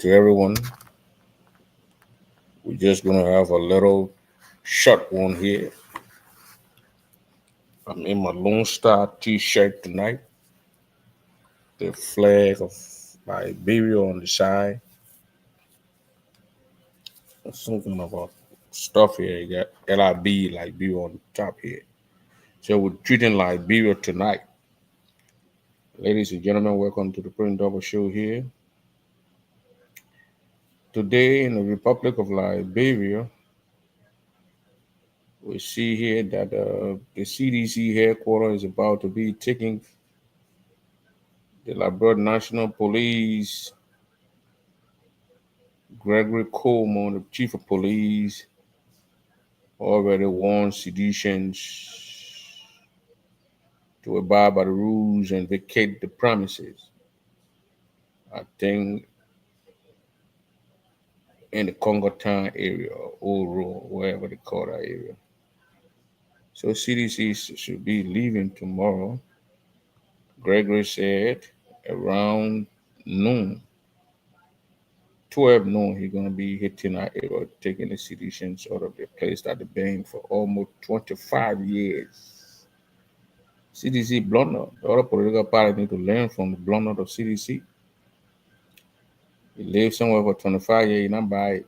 to everyone. We're just gonna have a little short one here. I'm in my Lone Star T-shirt tonight. The flag of Liberia on the side. Something about stuff here. You got LIB Liberia on the top here. So we're treating Liberia tonight. Ladies and gentlemen, welcome to the Print Double Show here. Today in the Republic of Liberia, we see here that the CDC headquarters is about to be taking the Liberia National Police, Gregory Coleman, the chief of police, already warned citizens to abide by the rules and vacate the premises. I think in the Congo Town area, or Old Road, wherever they call that area. So CDC should be leaving tomorrow. Gregory said around noon, 12 noon, he's going to be hitting our area, taking the citizens out of the place that they've been for almost 25 years. CDC blunder. The other political party need to learn from the blunder of CDC. You live somewhere for 25 years, you not buy it.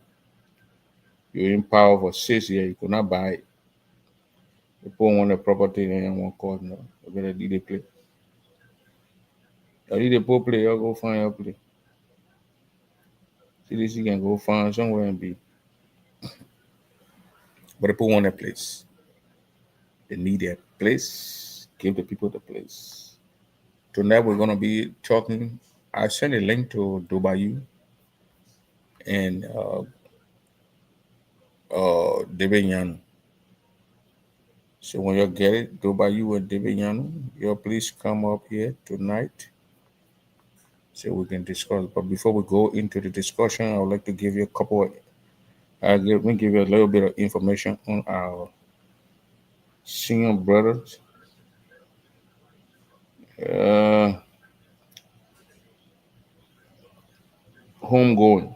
You're in power for 6 years, you could not buy it. You put on the property and one court now. You better do the play. You do the poor play, you go find your play. CDC can go find somewhere and be. But they put on a place. They need a place. Give the people the place. Tonight we're gonna be talking. I sent a link to Dubai and Debenyano. So when you get it, Dubai and Debenyano, you please come up here tonight so we can discuss. But before we go into the discussion, I would like to give you a couple. Let me give you a little bit of information on our senior brothers. Uh, Homegoing.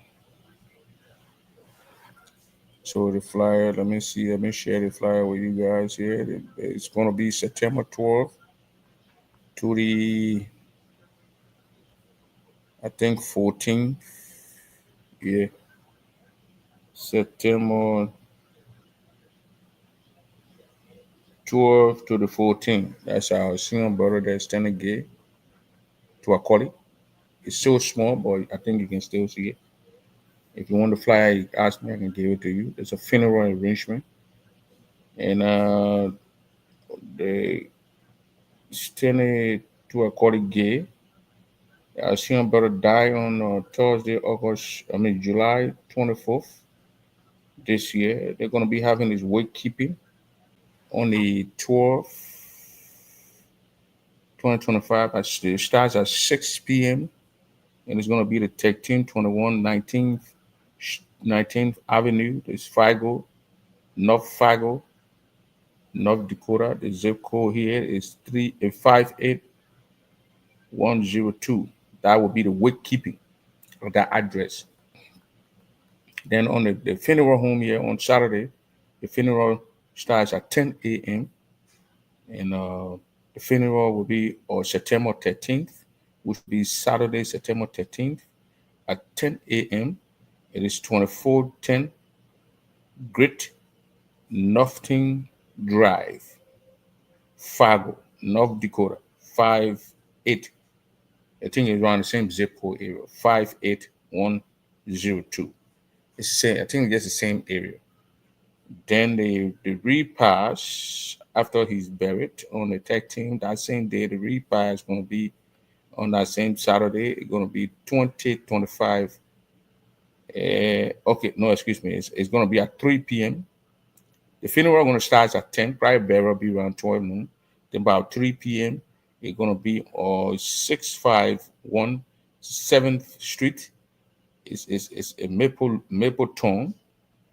So the flyer, let me see, let me share the flyer with you guys here. It's going to be September 12th to the, I think, 14th. Yeah, September 12th to the 14th. That's our senior brother that's standing gay to a colleague. It's so small, but I think you can still see it. If you want the flyer, you ask me, I can give it to you. It's a funeral arrangement. And the standing to a colleague gay. I seen her brother die on Thursday, July 24th this year. They're going to be having his wake keeping on the 12th, 2025. It starts at 6 p.m. and it's going to be the 1321 19th Avenue. There's North Fargo, North Dakota. The zip code here is 58102. That will be the wake keeping of that address. Then on the funeral home here on Saturday, the funeral starts at 10 a.m. and the funeral will be on September 13th, which will be Saturday, September 13th at 10 a.m. It is 2410 Great Northern Drive, Fargo, North Dakota, 58. I think it's around the same zip code area, 58102. I think it's the same area. Then the repast after he's buried on the tech team that same day, the repast is going to be on that same Saturday. It's going to be 2025. Okay, no, excuse me. It's going to be at 3 p.m. The funeral going to start at 10. Private burial will be around 12 noon. Then about 3 p.m. It's going to be on 651 7th Street. It's a Mapleton,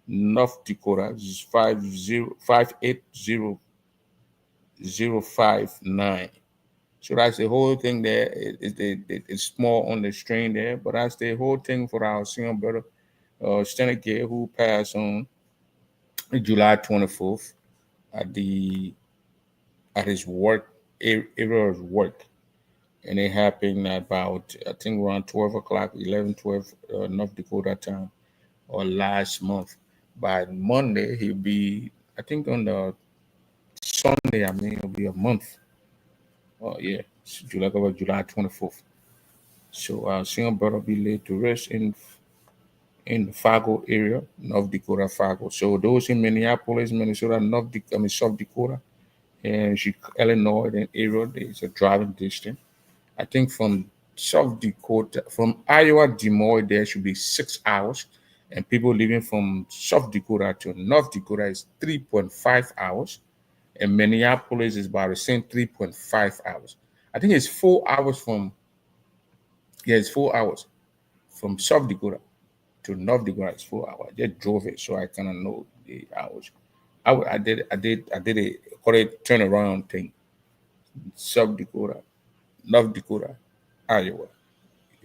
North Dakota. This is 580 059. So that's the whole thing there. It's small on the strain there, but that's the whole thing for our senior brother, Stanley Gay, who passed on July 24th at the at his work area of work, and it happened at about I think around 12 o'clock, 11, 12 North Dakota time, or last month. By Monday, he'll be I think on the Sunday. I mean, it'll be a month. Oh yeah, it's July 24th. So senior brother be laid to rest in the Fargo area, North Dakota, Fargo. So those in Minneapolis, Minnesota, I mean South Dakota, and Illinois, and area, there's a driving distance. I think from South Dakota, from Iowa, Des Moines, there should be 6 hours, and people living from South Dakota to North Dakota is 3.5 hours, and Minneapolis is about the same 3.5 hours. I think it's 4 hours from yeah, it's 4 hours from South Dakota to North Dakota. It's 4 hours. I just drove it, so I kind of know the hours. I did a call it turnaround thing. South Dakota, North Dakota, Iowa.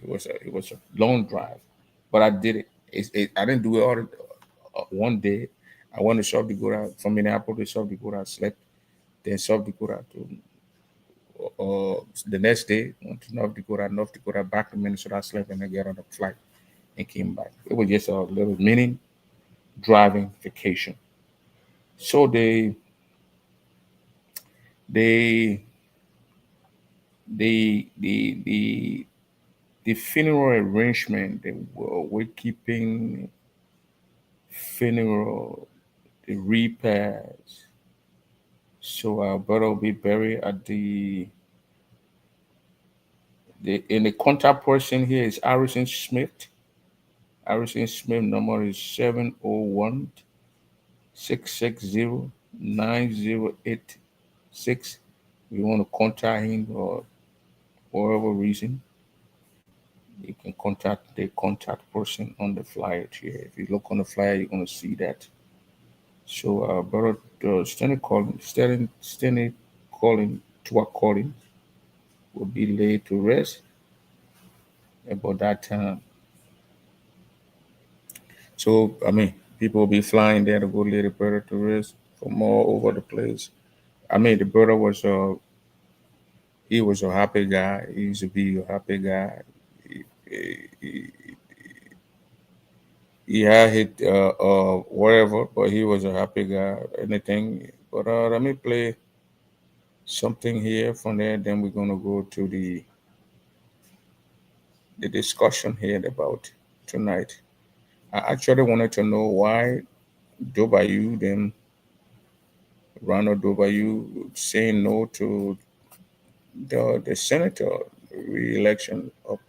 It was a long drive, but I did it. I didn't do it all one day. I went to South Dakota from Minneapolis to South Dakota. I slept. Then South Dakota to the next day went to North Dakota back to Minnesota. I slept and I got on a flight and came back. It was just a little mini driving vacation. So they the the funeral arrangement, the keeping funeral, the repairs. So our brother will be buried at the in the contact person here is Harrison Smith. Harrison Smith number is 701-660-9086. If you want to contact him or for whatever reason, you can contact the contact person on the flyer here. If you look on the flyer, you're gonna see that. So brother Stanley calling to a calling will be laid to rest about that time. So I mean, people will be flying there to go lay the brother to rest from all over the place. I mean, the brother was he was a happy guy. He used to be a happy guy. He, he had hit whatever, but he was a happy guy. Anything. But let me play something here from there. Then we're gonna go to the discussion here about tonight. I actually wanted to know why Dobayu, then Ronald Dobayu, saying no to the senator re-election of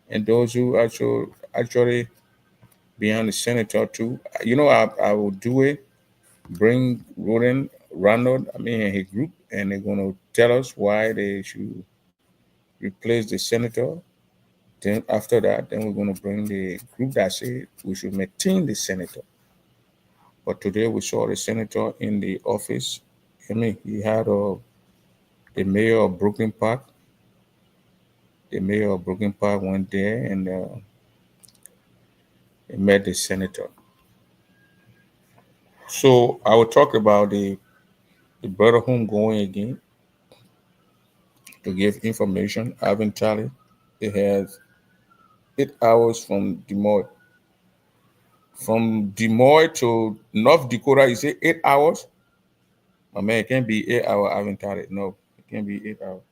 and those who actually behind the senator too. You know, I will do it. Bring Roden, Ronald, I mean his group, and they're gonna tell us why they should replace the senator. Then after that, then we're gonna bring the group that say we should maintain the senator. But today we saw the senator in the office. I mean, he had the mayor of Brooklyn Park. The mayor of Brooklyn Park went there and he met the senator. So I will talk about the brother home going again to give information. I haven't tallied. It has 8 hours from Des Moines. From Des Moines to North Dakota, you say 8 hours? My man, it can't be 8 hours. I haven't tallied. No, it can't be 8 hours.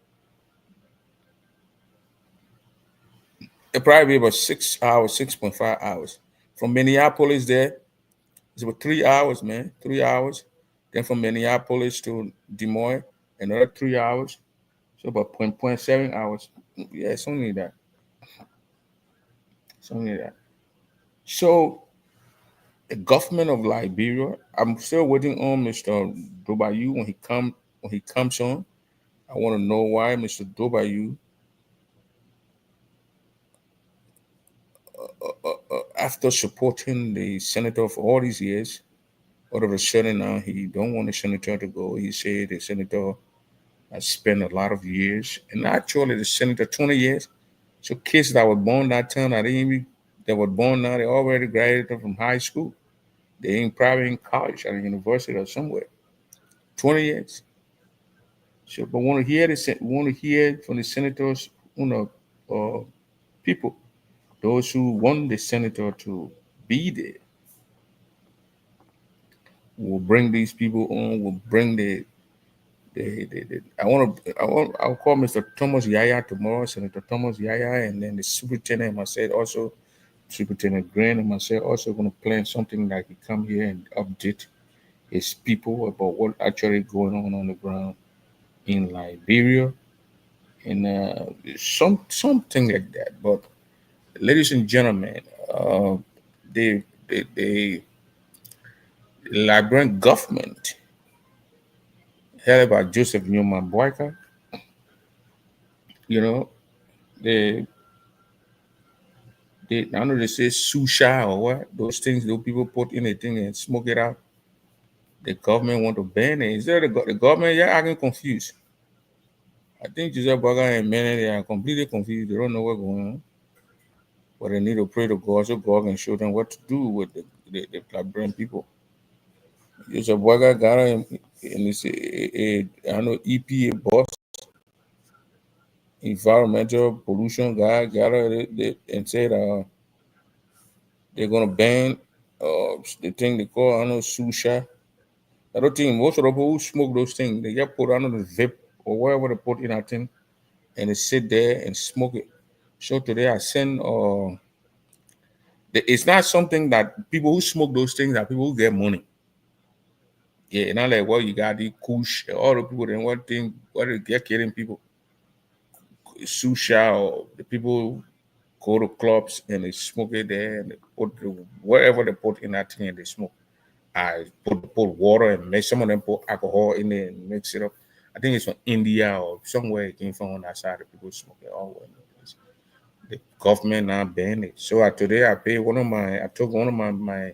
It probably be about 6 hours, 6.5 hours. From Minneapolis there, it's about 3 hours, man. 3 hours. Then from Minneapolis to Des Moines, another 3 hours. So about point 7 hours. Yeah, it's only that. It's only that. So the government of Liberia, I'm still waiting on Mr. Dobayu when he comes on. I want to know why Mr. Dobayu, after supporting the senator for all these years, all of a sudden now he don't want the senator to go. He said the senator I spent a lot of years, and actually the senator 20 years. So kids that were born that time, that didn't even, that were born now, they already graduated from high school. They ain't probably in college or university or somewhere. 20 years. So, but want to hear from the senators, people, those who want the senator to be there, will bring these people on. Will bring I'll call Mr. Thomas Yaya tomorrow, Senator Thomas Yaya, and then the superintendent myself also, Superintendent Grant and myself also going to plan something like he come here and update his people about what actually going on the ground in Liberia and something like that. But ladies and gentlemen, uh, the Liberian government heard about Joseph Newman Boyka, you know, they I don't know they say susha or what, those things those people put in a thing and smoke it out. The government want to ban it. Is there the government? Yeah, acting confused. I think Joseph Boyka and many they are completely confused. They don't know what's going on. But they need to pray to God so God can show them what to do with the Liberian people. Joseph Boyka got him and it's I don't know EPA boss, environmental pollution guy, got her and said they're gonna ban the thing they call I don't know susha. I don't think most of the people who smoke those things they get put under the vape or wherever they put in that thing and they sit there and smoke it. So today I send it's not something that people who smoke those things are people who get money. Yeah, not like what you got the kush, all the people then what thing what they get killing people. Susha or the people go to clubs and they smoke it there and they put wherever they put in that thing and they smoke. I put water and make some of them put alcohol in it and mix it up. I think it's from India or somewhere it came from on that side. The people smoke it all over the place. The government now banned it. So today I paid I took one of my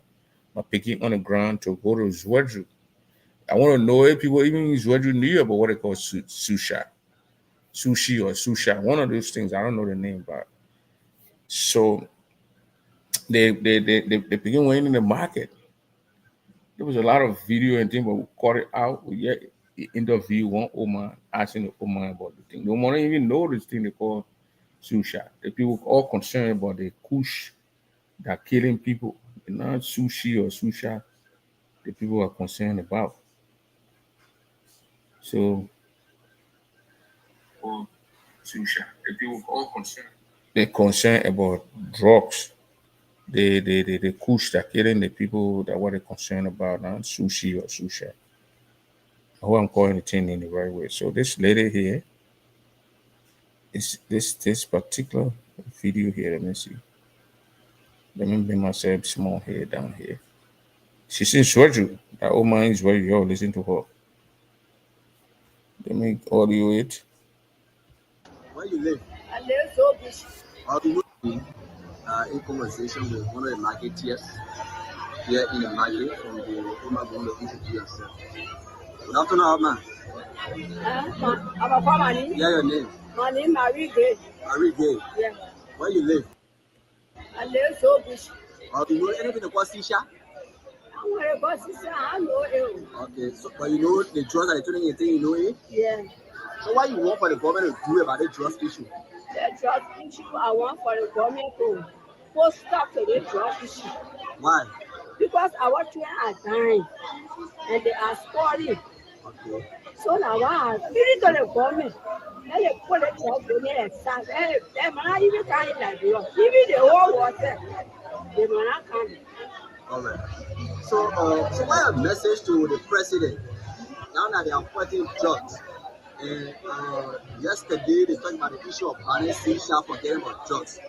picking on the ground to go to Zwedru. I want to know if people even in Zwedru knew about what they call sushi or susha. One of those things. I don't know the name, but so they begin winning in the market. There was a lot of video and thing, but we cut it out. We yet interview one woman asking the woman about the thing. The woman don't even know this thing they call susha. The people all concerned about the kush that killing people, not sushi or susha. The people are concerned about. So or susha. The people all concerned. They're concerned about drugs. The kush that killing the people that what they're concerned about, not sushi or susha. I hope I'm calling the thing in the right way. So this lady here is this particular video here. Let me see. Let me bring myself small here down here. She's in Sweju. That old man is where you all listen to her. Let me audio it. Where you live? I live so busy. How do you know in conversation with one of the marketeers here in the market from the woman going to introduce yourself? Good afternoon, man. I'm a farmer. Yeah, your name? My name is Marie Gay. Marie Gay? Yeah. Where you live? I live so busy. How do you know anything about Sisha? I know it. Okay, so but you know the drugs that they're doing, you know it? Yeah. So what you want for the government to do about the drugs issue? The drugs issue, I want for the government to put stop to the drugs issue. Why? Because our children are dying and they are spoiling. Okay. So now I give it to the government. Then they put the drugs in there and start. They might not even come in Nigeria. Even the whole water, they might not come. All right. So what a message to the president now that they are fighting drugs. And yesterday they talked about the issue of banning Sisha for getting about drugs.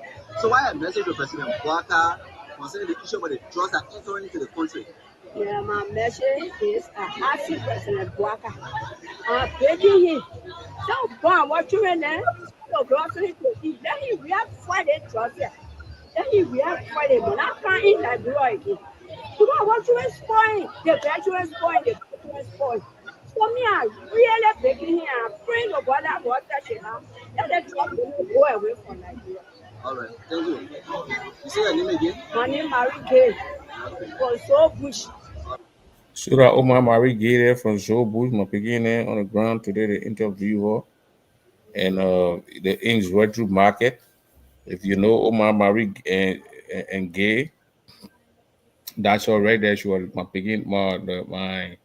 So why a message to President Boyka concerning the issue about the drugs that are entering into the country? Yeah, my message is I ask President Boyka. I'm begging him. So go and watch you in there. So grocery to eat. Then he react for the drugs. Then he react for the money. I can't eat like boy again. Because what you spoil, the graduate spoil, the graduate spoil. For me, I really begging him, I'm praying to God that God touch him now. Let the drug go away from Nigeria. All right, thank you. You say your name again? My name Marie Gay from So Bush. Surah Omar Marie Gay from Joe Bush, my beginning on the ground today to interview her and the Ings Retro Market. If you know Omar Marie and Gay, that's already there. She was my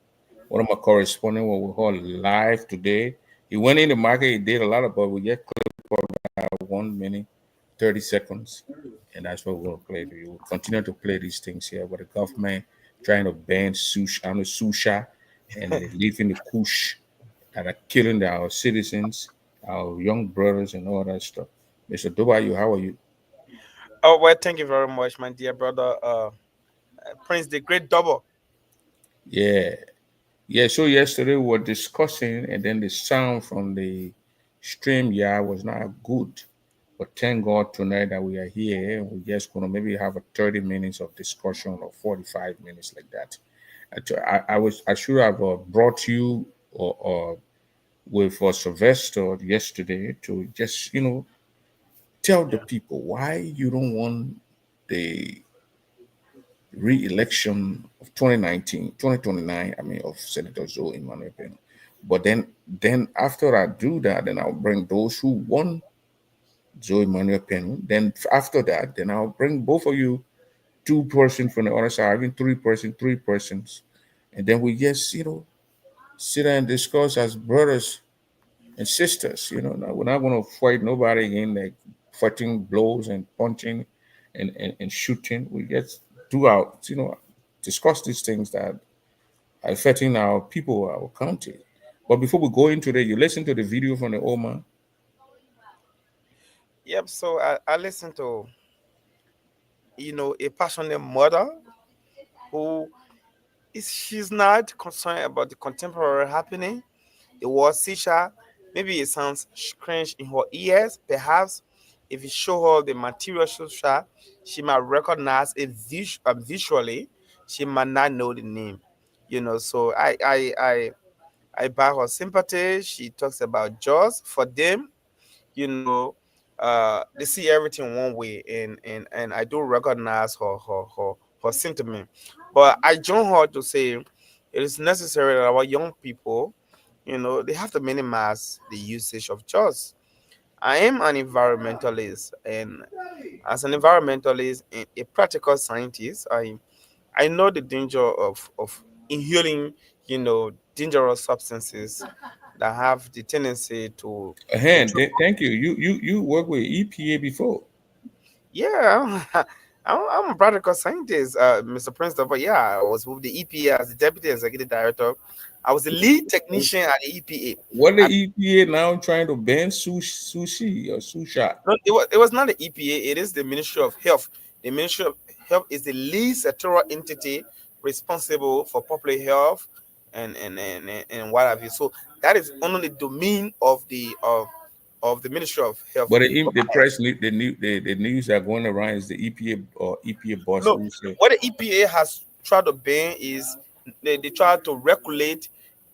one of my correspondents what we call live today. He went in the market, he did a lot of, but we get clip for about 1 minute, 30 seconds. And that's what we'll play. We will continue to play these things here. But the government trying to ban susha and they live in the kush that are killing our citizens, our young brothers, and all that stuff. Mr. Dubai, how are you? Oh well, thank you very much, my dear brother, Prince the Great Double. Yeah. Yeah, so yesterday we were discussing, and then the sound from the stream was not good. But thank God tonight that we are here. We're just going to maybe have a 30 minutes of discussion or 45 minutes like that. I should have brought you or with Sylvester yesterday to just, tell the people why you don't want the re-election of 2019, 2029, of Senator Zoe Emmanuel Peno. But then after I do that, then I'll bring those who won Zoe Emmanuel Peno. Then after that, then I'll bring both of you, two person from the other side, even three persons. And then we just, sit there and discuss as brothers and sisters. Now we're not going to fight nobody again, like fighting blows and punching and shooting. We just do our, discuss these things that are affecting our people, our country. But before we go into that, you listen to the video from the old man. Yep. So I listened to, a passionate mother who she's not concerned about the contemporary happening. The word Sisha, maybe it sounds strange in her ears. Perhaps if you show her the material Sisha, she might recognize it visually. She might not know the name. So I buy her sympathy. She talks about jaws for them. You know, they see everything one way, and I do recognize her sentiment. But I join her to say it is necessary that our young people, they have to minimize the usage of jaws. I am an environmentalist, and as an environmentalist and a practical scientist, I know the danger of inhaling, dangerous substances that have the tendency to Thank you. You worked with EPA before. yeah. I'm a practical scientist, Mr. Princeton, but yeah, I was with the EPA as the deputy executive director. I was the lead technician at the EPA. What the EPA now trying to ban sushi or susha? No, it was not the EPA. It is the Ministry of Health. The Ministry of Health is the least sectoral entity responsible for public health and what have you. So that is under the domain of the Ministry of Health. But the press, the news that going around is the EPA or EPA boss No, who say, what the EPA has tried to ban is they try to regulate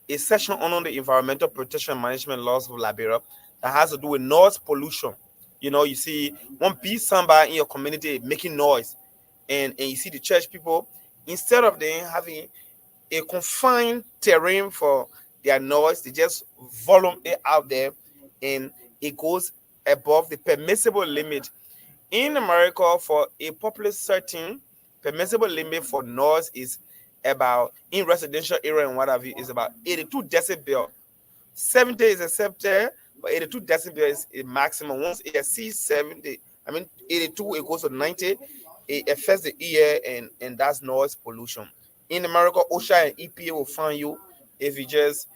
a section under the Environmental Protection Management Laws of Liberia that has to do with noise pollution. You see one big somebody in your community making noise, and you see the church people, instead of them having a confined terrain for their noise, they just volume it out there, and it goes above the permissible limit. In America, for a popular setting, permissible limit for noise is about, in residential area and what have you, is about 82 decibel. 70 is accepted, but 82 decibel is a maximum. Once it exceeds 70, 82, it goes to 90. It affects the ear, and that's noise pollution. In America, OSHA and EPA will find you if you just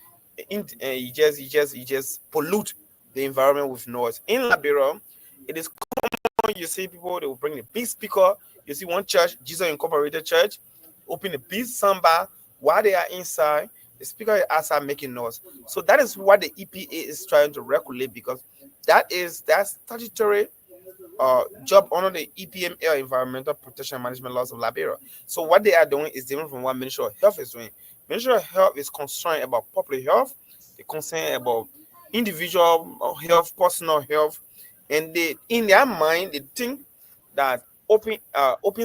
pollute the environment with noise. In Liberia, it is common. You see people, they will bring the big speaker. You see one church, Jesus Incorporated Church, open the big soundbar while they are inside. The speaker is outside making noise. So that is what the EPA is trying to regulate, because that's statutory job under the EPML, Environmental Protection Management Laws of Liberia. So what they are doing is different from what Ministry of Health is doing. Ministry of Health is concerned about public health. They're concerned about individual health, personal health, and they, in their mind, they think that open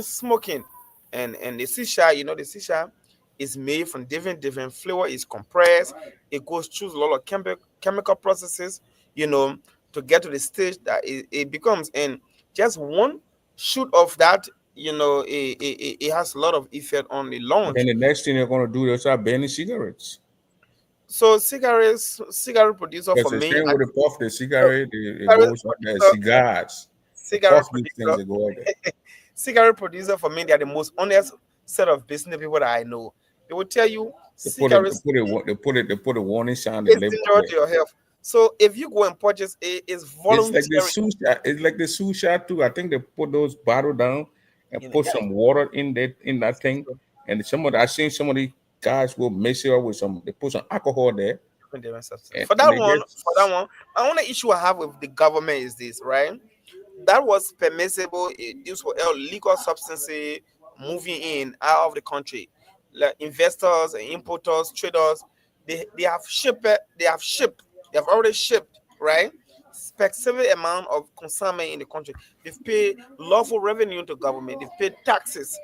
smoking and the shisha, the shisha is made from different flavor, is compressed, it goes through a lot of chemical processes, to get to the stage that it becomes, and just one shoot of that, it has a lot of effect on the lungs. Then the next thing they're gonna do, they'll start banning cigarettes. So cigarette producer Because for the me, same with the puff, the cigarette, it goes up there. Cigars, the cigarette puff, these things producer, that go out there. cigarette producer for me, they are the most honest set of business people that I know. They will tell you cigarettes They put a warning sign, the is label dangerous to there. your health. So if you go and purchase it's voluntary. It's like the susha too. I think they put those bottle down and put some water in that thing. And I seen some of the guys will mix it up with they put some alcohol there. For And that they one, get my only issue I have with the government is this, right? That was permissible. These were illegal substances moving in out of the country. Like investors and importers, traders, they have shipped, they have already shipped, right? Specific amount of consignment in the country. They've paid lawful revenue to government, they've paid taxes,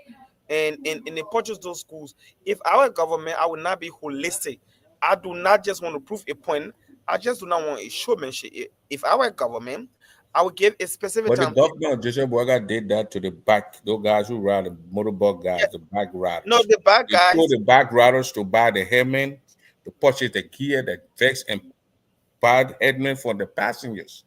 and they purchase those schools. If our government, I would not be holistic. I do not just want to prove a point. I just do not want a showmanship. If our government, I would give a specific but the time. governor of Joseph Boyga did that to the back, those guys who ride the motorbike guys, the back riders. No, the bad They guys. told the back riders to buy the helmet, to purchase the gear, the vest, and buy the helmet for the passengers.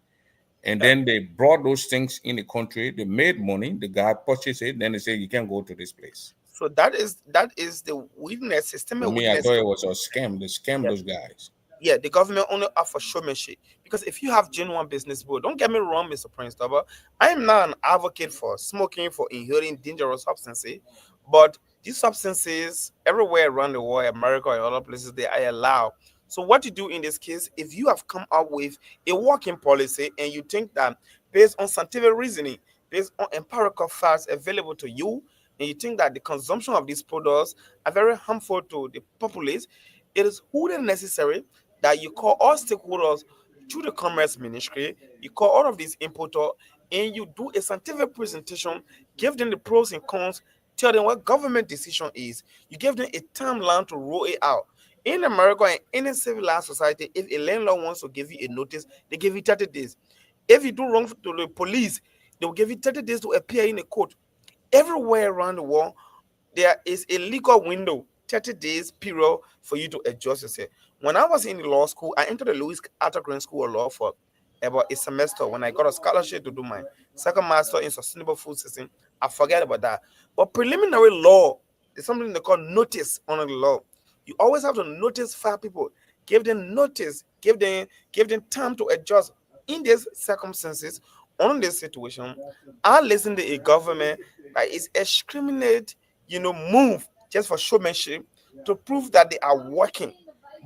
And then they brought those things in the country. They made money. The guy purchased it. Then they said, you can't go to this place. So that is the weakness, systemic To me, I weakness. thought it was a scam. They scammed those guys. Yeah, the government only offer showmanship. Because if you have genuine business, bro, don't get me wrong, Mr. Prince Taba, I am not an advocate for smoking, for inhaling dangerous substances, but these substances everywhere around the world, America and other places, they are allowed. So what you do in this case, if you have come up with a working policy and you think that based on scientific reasoning, based on empirical facts available to you, and you think that the consumption of these products are very harmful to the populace, it is wholly necessary that you call all stakeholders through the Commerce Ministry, you call all of these importers, and you do a scientific presentation, give them the pros and cons, tell them what government decision is. You give them a timeline to roll it out. In America and any civilized society, if a landlord wants to give you a notice, they give you 30 days. If you do wrong to the police, they will give you 30 days to appear in a court. Everywhere around the world, there is a legal window, 30 days period for you to adjust yourself. When I was in the law school, I entered the Louis Arthur Green School of Law for about a semester. When I got a scholarship to do my second master in sustainable food system, I forget about that. But preliminary law is something they call notice under the law. You always have to notice 5 people, give them notice, give them time to adjust. In these circumstances, on this situation, I listen to a government that is discriminate, move just for showmanship to prove that they are working,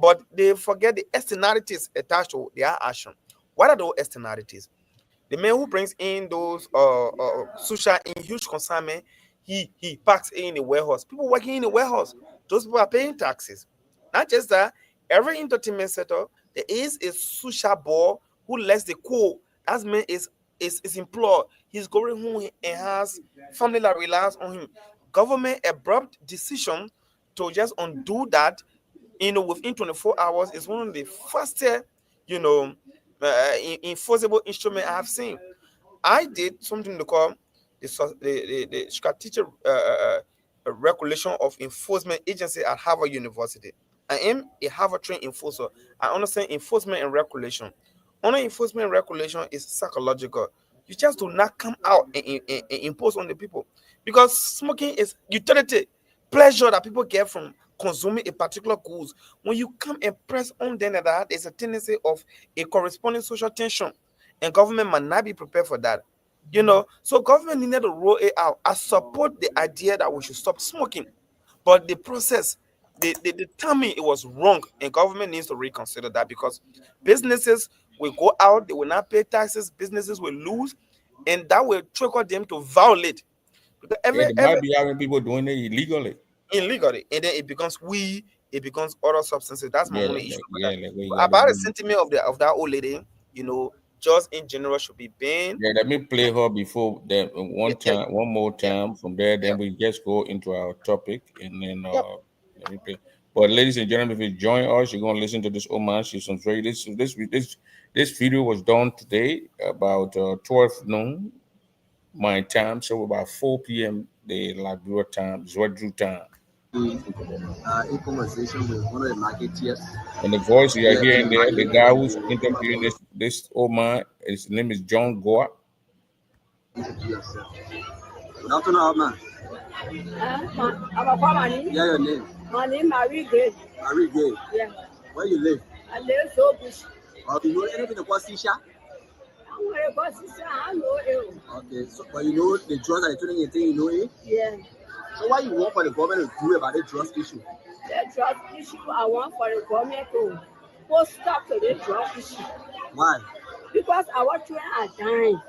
but they forget the externalities attached to their action. What are those externalities? The man who brings in those sushi in huge consignment, he packs in the warehouse. People working in the warehouse, those people are paying taxes. Not just that, every entertainment sector, there is a sushi boy who lets the cool. That man is employed. He's going home and has family that relies on him. Government abrupt decision to just undo that, within 24 hours is one of the fastest, enforceable instrument I have seen. I did something they call the strategic regulation of enforcement agency at Harvard University. I am a Harvard trained enforcer. I understand enforcement and regulation. Only enforcement and regulation is psychological. You just do not come out and impose on the people, because smoking is utility, pleasure that people get from consuming a particular goods. When you come and press on them that, there's a tendency of a corresponding social tension, and government might not be prepared for that. So government needed to roll it out. I support the idea that we should stop smoking, but the process, the timing, it was wrong, and government needs to reconsider that, because businesses will go out, they will not pay taxes, businesses will lose, and that will trigger them to violate. Because They might be having people doing it illegally. illegally, and then it becomes a it becomes other substances. That's my Yeah, only issue with that. like we But got to about the do. sentiment of that old lady, just in general should be banned. Yeah, let me play her before that Yeah, one more yeah, time. From there, yeah, then we just go into our topic, and then yep. let me play. But ladies and gentlemen, if you join us, you're gonna listen to this homage. She's some very this video was done today about 12 noon my time, so about 4 p.m. the Liberia time, Zwadru time. Listen to them. In conversation with one of the marketeers And the voice you are here in hearing the there, market the guy who's interviewing this old man, his name is John Goa. introduce yourself. Good afternoon, man. Yeah, your name. My name Marie Gay. Marie Gay. Yeah. Where you live? I live so bush. You know anything about Sisha? I'm going to go see I know you. Okay, so but you know the drugs that they're turning you know it? Yeah. So what you want for the government to do about the drugs issue? The drug issue I want for the government to put stop to the drug issue. Why? Because our children are dying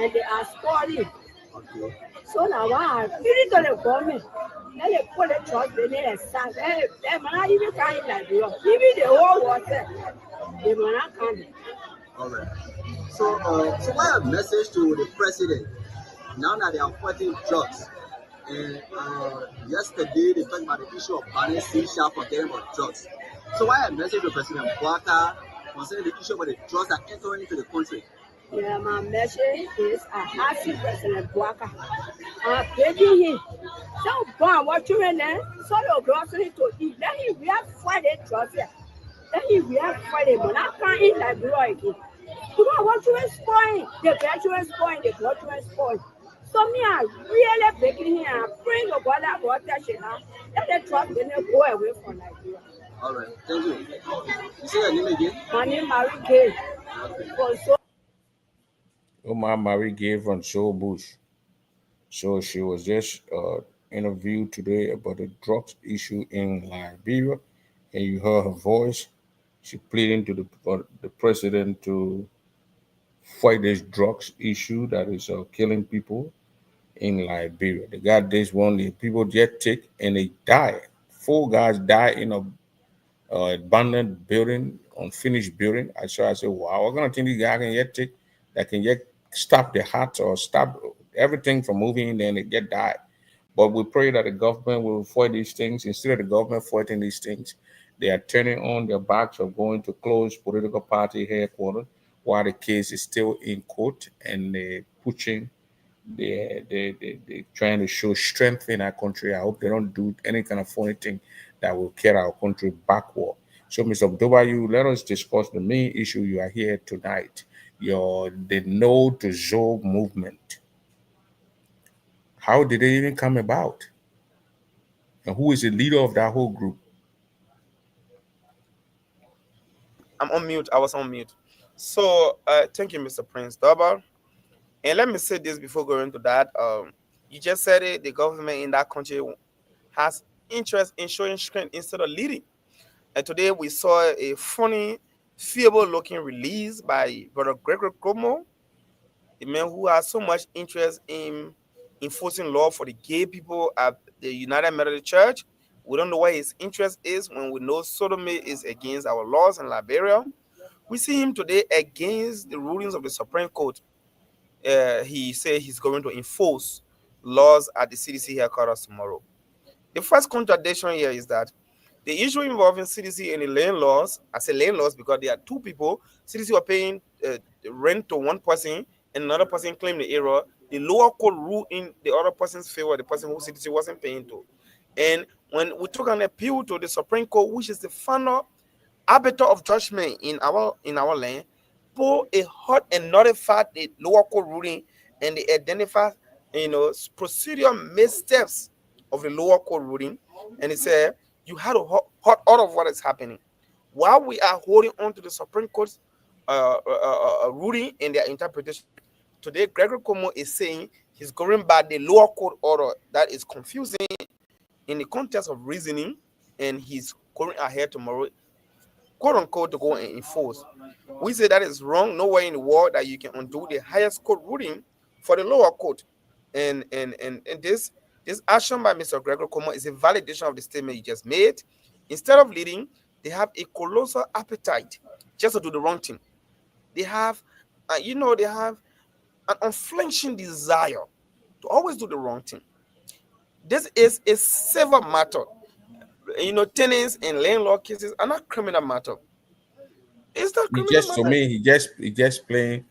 and they are spoiling. Okay. So now I really to the government. Then they put the drugs in there and start. They might not even come in Liberia. Even the whole water, they might not come. All right. So, so what a message to the president now that they are fighting drugs? And yesterday they talked about the issue of banning C-sharp for getting about drugs. So why a message to President Bouaka concerning the issue about the drugs that are entering into the country? Yeah, my message is I ask President Bouaka. I'm begging him. So go and watch you in there. So the grocery to eat. Then he will fight the drugs. Then he will fight it. But I can't eat like Liberia again. Because what you is spoiling, the graduate spoiling, the graduate spoiling. So me, I really begging him and praying to God that God touch it now. Let the drugs then go away from Nigeria. All right, thank you. You say your name again? My name is Marie Gay. So Omar Marie gave on Show Bush. So she was just interviewed today about the drugs issue in Liberia, and you heard her voice. She pleading to the president to fight this drugs issue that is killing people in Liberia. They got this one, the people just take and they die. 4 guys die in a abandoned building, unfinished building. I said, wow, what kind of thing these guys can yet take that can yet stop the heart or stop everything from moving, then it get died. But we pray that the government will fight these things. Instead of the government fighting these things, they are turning on their backs of going to close political party headquarters while the case is still in court, and they're pushing, they trying to show strength in our country. I hope they don't do any kind of funny thing that will carry our country backward. So, Mr. W, let us discuss the main issue you are here tonight. The No to Zoe movement. How did it even come about? And who is the leader of that whole group? I'm on mute. I was on mute. So thank you, Mr. Prince Double. And let me say this before going to that. You just said it, the government in that country has interest in showing strength instead of leading. And today we saw a funny, feeble looking release by Brother Gregory Como, the man who has so much interest in enforcing law for the gay people at the United Methodist Church. We don't know what his interest is when we know sodomy is against our laws in Liberia. We see him today against the rulings of the Supreme Court. He said he's going to enforce laws at the CDC headquarters tomorrow. The first contradiction here is that the issue involving CDC and the land laws, I say land laws because there are two people. CDC were paying rent to one person and another person claimed the error. The lower court ruled in the other person's favor, the person who CDC wasn't paying to. And when we took an appeal to the Supreme Court, which is the final arbiter of judgment in our land, pull a hot and notified the lower court ruling and they identify, procedural missteps of the lower court ruling, and it said you had to hot all of what is happening. While we are holding on to the Supreme Court's ruling and their interpretation, today Gregory Como is saying he's going by the lower court order that is confusing in the context of reasoning, and he's going ahead tomorrow, quote unquote, to go and enforce. We say that is wrong. Nowhere in the world that you can undo the highest court ruling for the lower court. And this action by Mr. Gregory Como is a validation of the statement he just made. Instead of leading, they have a colossal appetite just to do the wrong thing. They have, they have an unflinching desire to always do the wrong thing. This is a civil matter. Tenants and landlord cases are not criminal matter. It's not criminal matter. To me, he just playing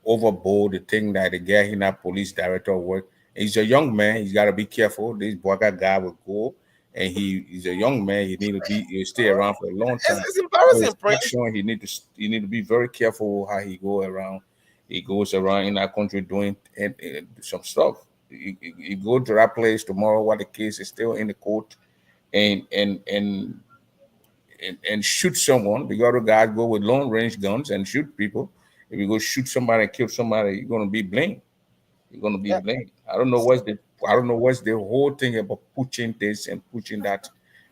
overboard the thing that the guy he not police director work. He's a young man. He's got to be careful. This Boga guy will go, and he's a young man. He need to be stay around for a long time. It's embarrassing. He need to be very careful how he go around. He goes around in that country doing some stuff. He go to that place tomorrow while the case is still in the court, and shoot someone. The other guys go with long range guns and shoot people. If you go shoot somebody and kill somebody, you're gonna be blamed. You're gonna be blamed. I don't know what's the whole thing about pushing this and pushing that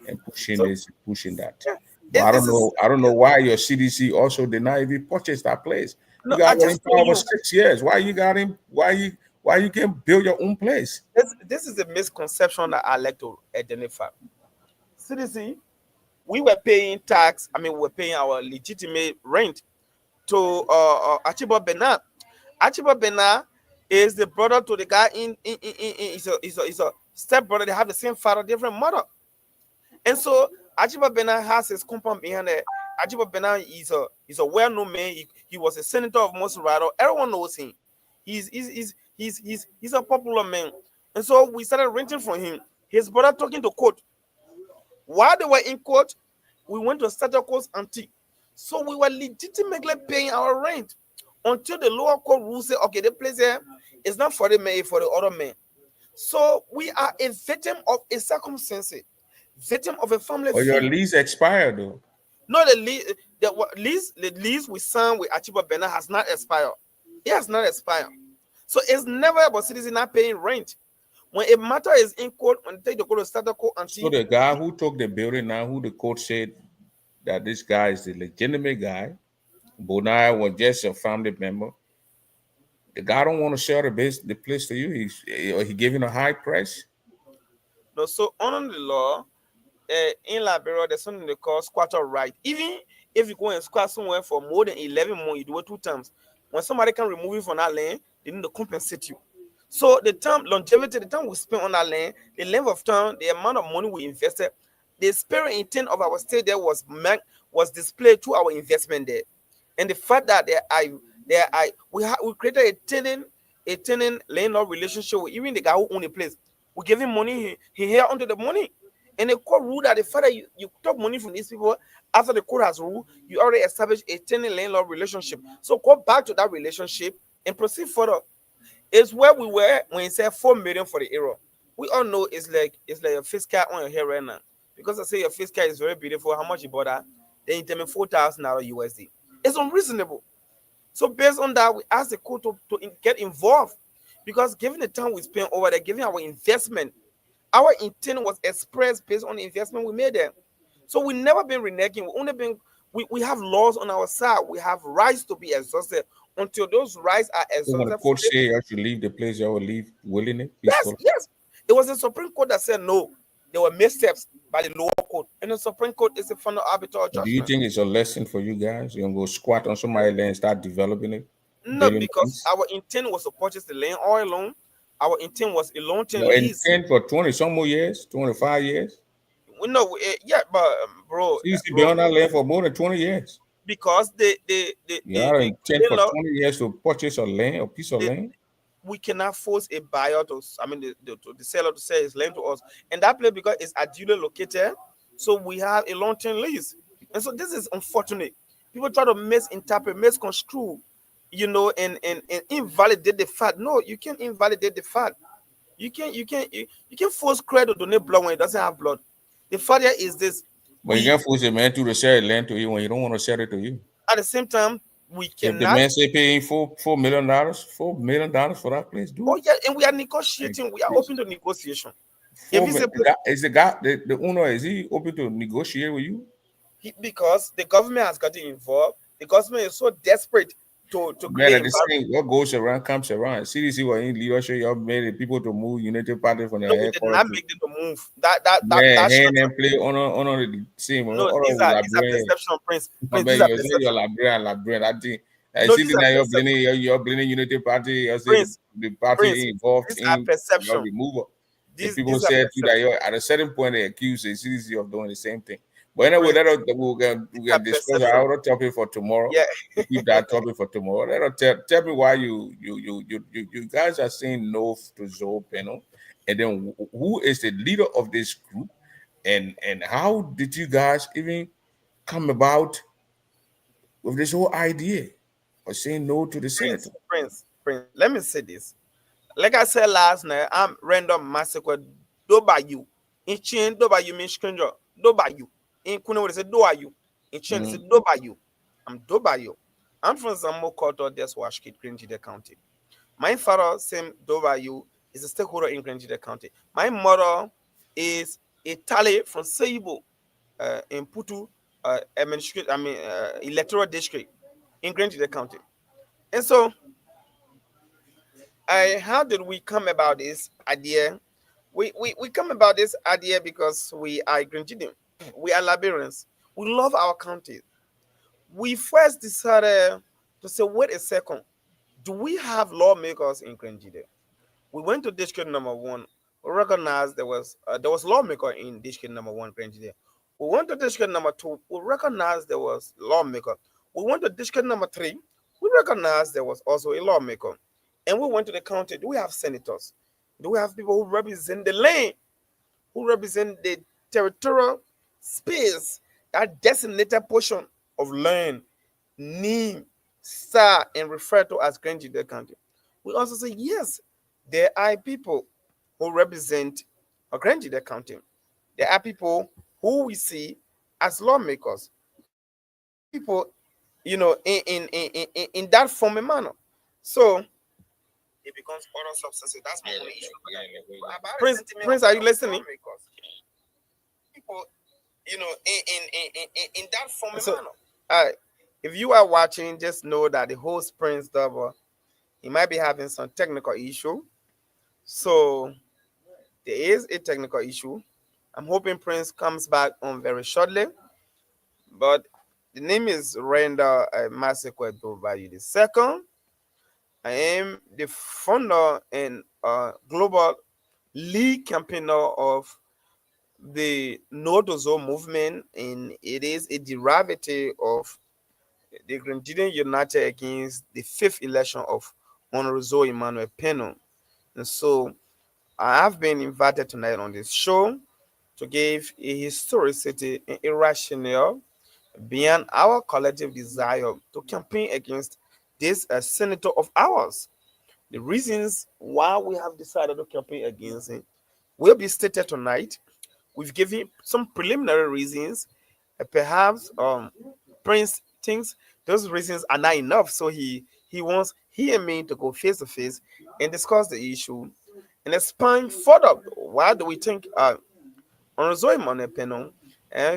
and pushing this and pushing that. But I don't know why your CDC also did not even purchase that place. You got him for over 6 years. Why you got him? Why you can't build your own place? This is a misconception that I like to identify. CDC, we were paying tax. We were paying our legitimate rent to Archibald Bernard. Archibald Bernard is the brother to the guy he's a step brother. They have the same father, different mother. And so Archibald Bernard has his compound behind there. Archibald Bernard is a well-known man. He was a senator of Monserrato. Everyone knows him. He's a popular man. And so we started renting from him. His brother talking to court. While they were in court, we went to Stataco's Antique. So we were legitimately paying our rent until the lower court rule said, okay, the place here is not for the man, it's for the other man. So we are a victim of a circumstance, victim of a family. But your lease expired though. No, the lease we signed with Archibald Bernard has not expired. It has not expired. So it's never about citizens not paying rent. When a matter is in court, when they go to Stataco Antique. So the guy who took the building now, who the court said that this guy is the legitimate guy, Bonai was just a family member. The guy don't want to sell the place to you. He giving a high price. No, so under the law, in Liberia, there's something they call squatter right. Even if you go and squat somewhere for more than 11 months, you do it 2 times. When somebody can remove you from that land, they need to compensate you. So the time longevity, the time we spend on that land, the length of time, the amount of money we invested, the spirit intent of our stay there was displayed through our investment there, and the fact that we created a tenant landlord relationship with even the guy who owned the place. We gave him money, he held onto the money, and the court ruled that the fact that you took money from these people after the court has ruled, you already established a tenant landlord relationship. So go back to that relationship and proceed further. It's where we were when you said 4 million for the error. We all know it's like a fiscal on your hair right now. Because I say your fiscal is very beautiful, how much you bought that? Then you tell me $4,000 USD. It's unreasonable. So based on that, we asked the court to get involved. Because given the time we spent over there, given our investment, our intent was expressed based on the investment we made there. So we never been reneging. We have laws on our side. We have rights to be exhausted. Until those rights are exhausted. So when the court say you should leave the place, you will leave willingly? Yes. It was the Supreme Court that said no. There were missteps by the lower court. And the Supreme Court is a final arbiter judgment. Do you think it's a lesson for you guys? You're going to go squat on somebody's land and start developing it? No, because our intent was to purchase the land all along. Our intent was a long-term lease. Intent for 20 some more years, 25 years? No, but bro. You used to be on that land for more than 20 years. Because the intent for 20 years to purchase a piece of land. We cannot force a buyer the seller to sell his land to us. And that place, because it's ideally located, so we have a long-term lease. And so this is unfortunate. People try to misinterpret, misconstrue, and invalidate the fact. No, you can't invalidate the fact. You can't force credit to donate blood when it doesn't have blood. The fact here is this. But you can't force a man to sell land to you when you don't want to sell it to you. At the same time, we cannot. If the man say paying $4 million for that place, do. Oh yeah, and we are negotiating. We are open to negotiation. Is the owner, is he open to negotiate with you? Because the government has gotten involved. The government is so desperate to Man, create at the same, what goes around comes around. CDC was in leadership. You made the people to move United Party from no, their we did headquarters. not make them to move. That Man, shows. hand and play on the same. No, these are perception, Prince. I Prince, bet these are you say you're perception. librarian. I think I No, see these are that perception. you're blaming Unity Party. You say Prince, the Prince, party involved these are in your perception. removal. And These people are said too that perception. at a certain point they accuse the CDC of doing the same thing. But anyway, Prince, we are can discuss perception. our other topic for tomorrow. Yeah. We keep that topic for tomorrow. Tell me why you guys are saying no to Zoe Penal, and then who is the leader of this group, and how did you guys even come about with this whole idea of saying no to the senator? Prince. Let me say this. Like I said last night, I'm random massacre. Do by you. In chain, do by you, mean stranger. Do by you. In Kuna, what is it? Do by you. In chain, it's do by you. I'm do by you. I'm from Zammo Koto, that's Washkit, Grangida County. My father, same do by you, is a stakeholder in Grangida County. My mother is a tally from Seibo in Putu, electoral district in Grangida County. And so, how did we come about this idea? We come about this idea because we are Grenadian. We are Liberians. We love our country. We first decided to say, wait a second, do we have lawmakers in Grenadian? We went to district number 1. We recognized there was lawmaker in district number 1, Grenadian. We went to district number 2. We recognized there was lawmaker. We went to district number 3. We recognized there was also a lawmaker. And we went to the county. Do we have senators? Do we have people who represent the land, who represent the territorial space, that designated portion of land, named, star, and referred to as Grangida County? We also say, yes, there are people who represent Grangida County. There are people who we see as lawmakers. People, in that form and manner. So, it becomes other substances. That's my only issue. Prince, are you listening? People, in that form and manner. If you are watching, just know that the host Prince Double, he might be having some technical issue. So there is a technical issue. I'm hoping Prince comes back on very shortly. But the name is Renda Masekwe Dovayu II. I am the founder and global lead campaigner of the No to Zoe movement, and it is a derivative of the Grenadian United against the 5th election of Honorable Zoe Emmanuel Penal. And so I have been invited tonight on this show to give a historicity and a rationale beyond our collective desire to campaign against this senator of ours. The reasons why we have decided to campaign against him will be stated tonight. We've given some preliminary reasons. Perhaps Prince thinks those reasons are not enough, so he wants he and me to go face to face and discuss the issue and expand further. Why do we think Honorable Emmanuel Penal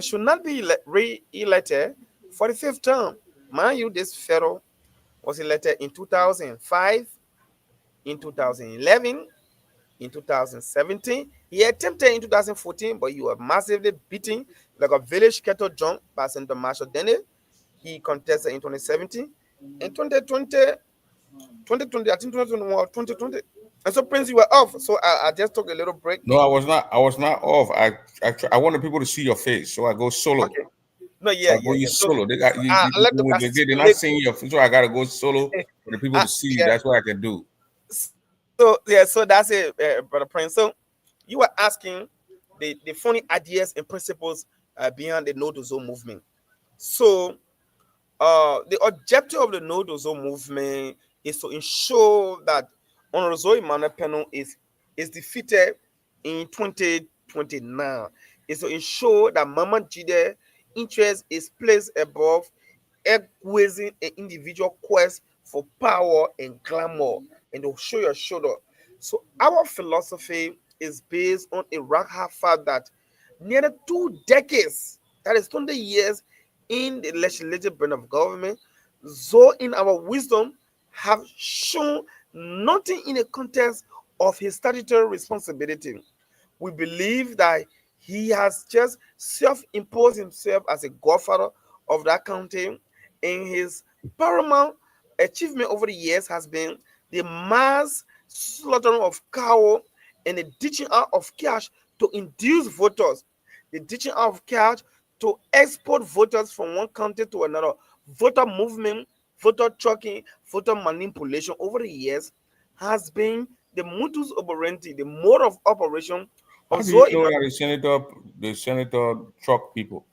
should not be re-elected for the 5th term? Mind you, this fellow was elected in 2005, in 2011, in 2017. He attempted in 2014, but he was massively beaten like a village cattle jump by Senator Marshall Denny. He contested in 2017. In 2020, I think 2021, 2020. And so, Prince, you were off. So I just took a little break. No, I was not. I was not off. I wanted people to see your face, so I go solo. Okay. No, yeah, so yeah. Solo. They got they're not seeing your face, so I gotta go solo for the people to see you. That's what I can do. So yeah, so that's it, Brother Prince. So you were asking the funny ideas and principles behind the No to Zoe movement. So the objective of the No to Zoe movement is to ensure that Honorable Zoe Emmanuel Penal is defeated in 2029. Is to ensure that Mama Jide interest is placed above egoism and individual quest for power and glamour, and to show your shoulder. So our philosophy is based on a rock hard fact that nearly 2 decades, that is 20 years in the legislative branch of government, Zoe, in our wisdom, have shown nothing in the context of his statutory responsibility. We believe that he has just self-imposed himself as a godfather of that county, and his paramount achievement over the years has been the mass slaughtering of cow and the ditching out of cash to induce voters, the ditching out of cash to export voters from one county to another, voter movement, voter tracking, voter manipulation over the years has been the modus operandi, the mode of operation How of do you Zoe know Emmanuel. that the senator truck people?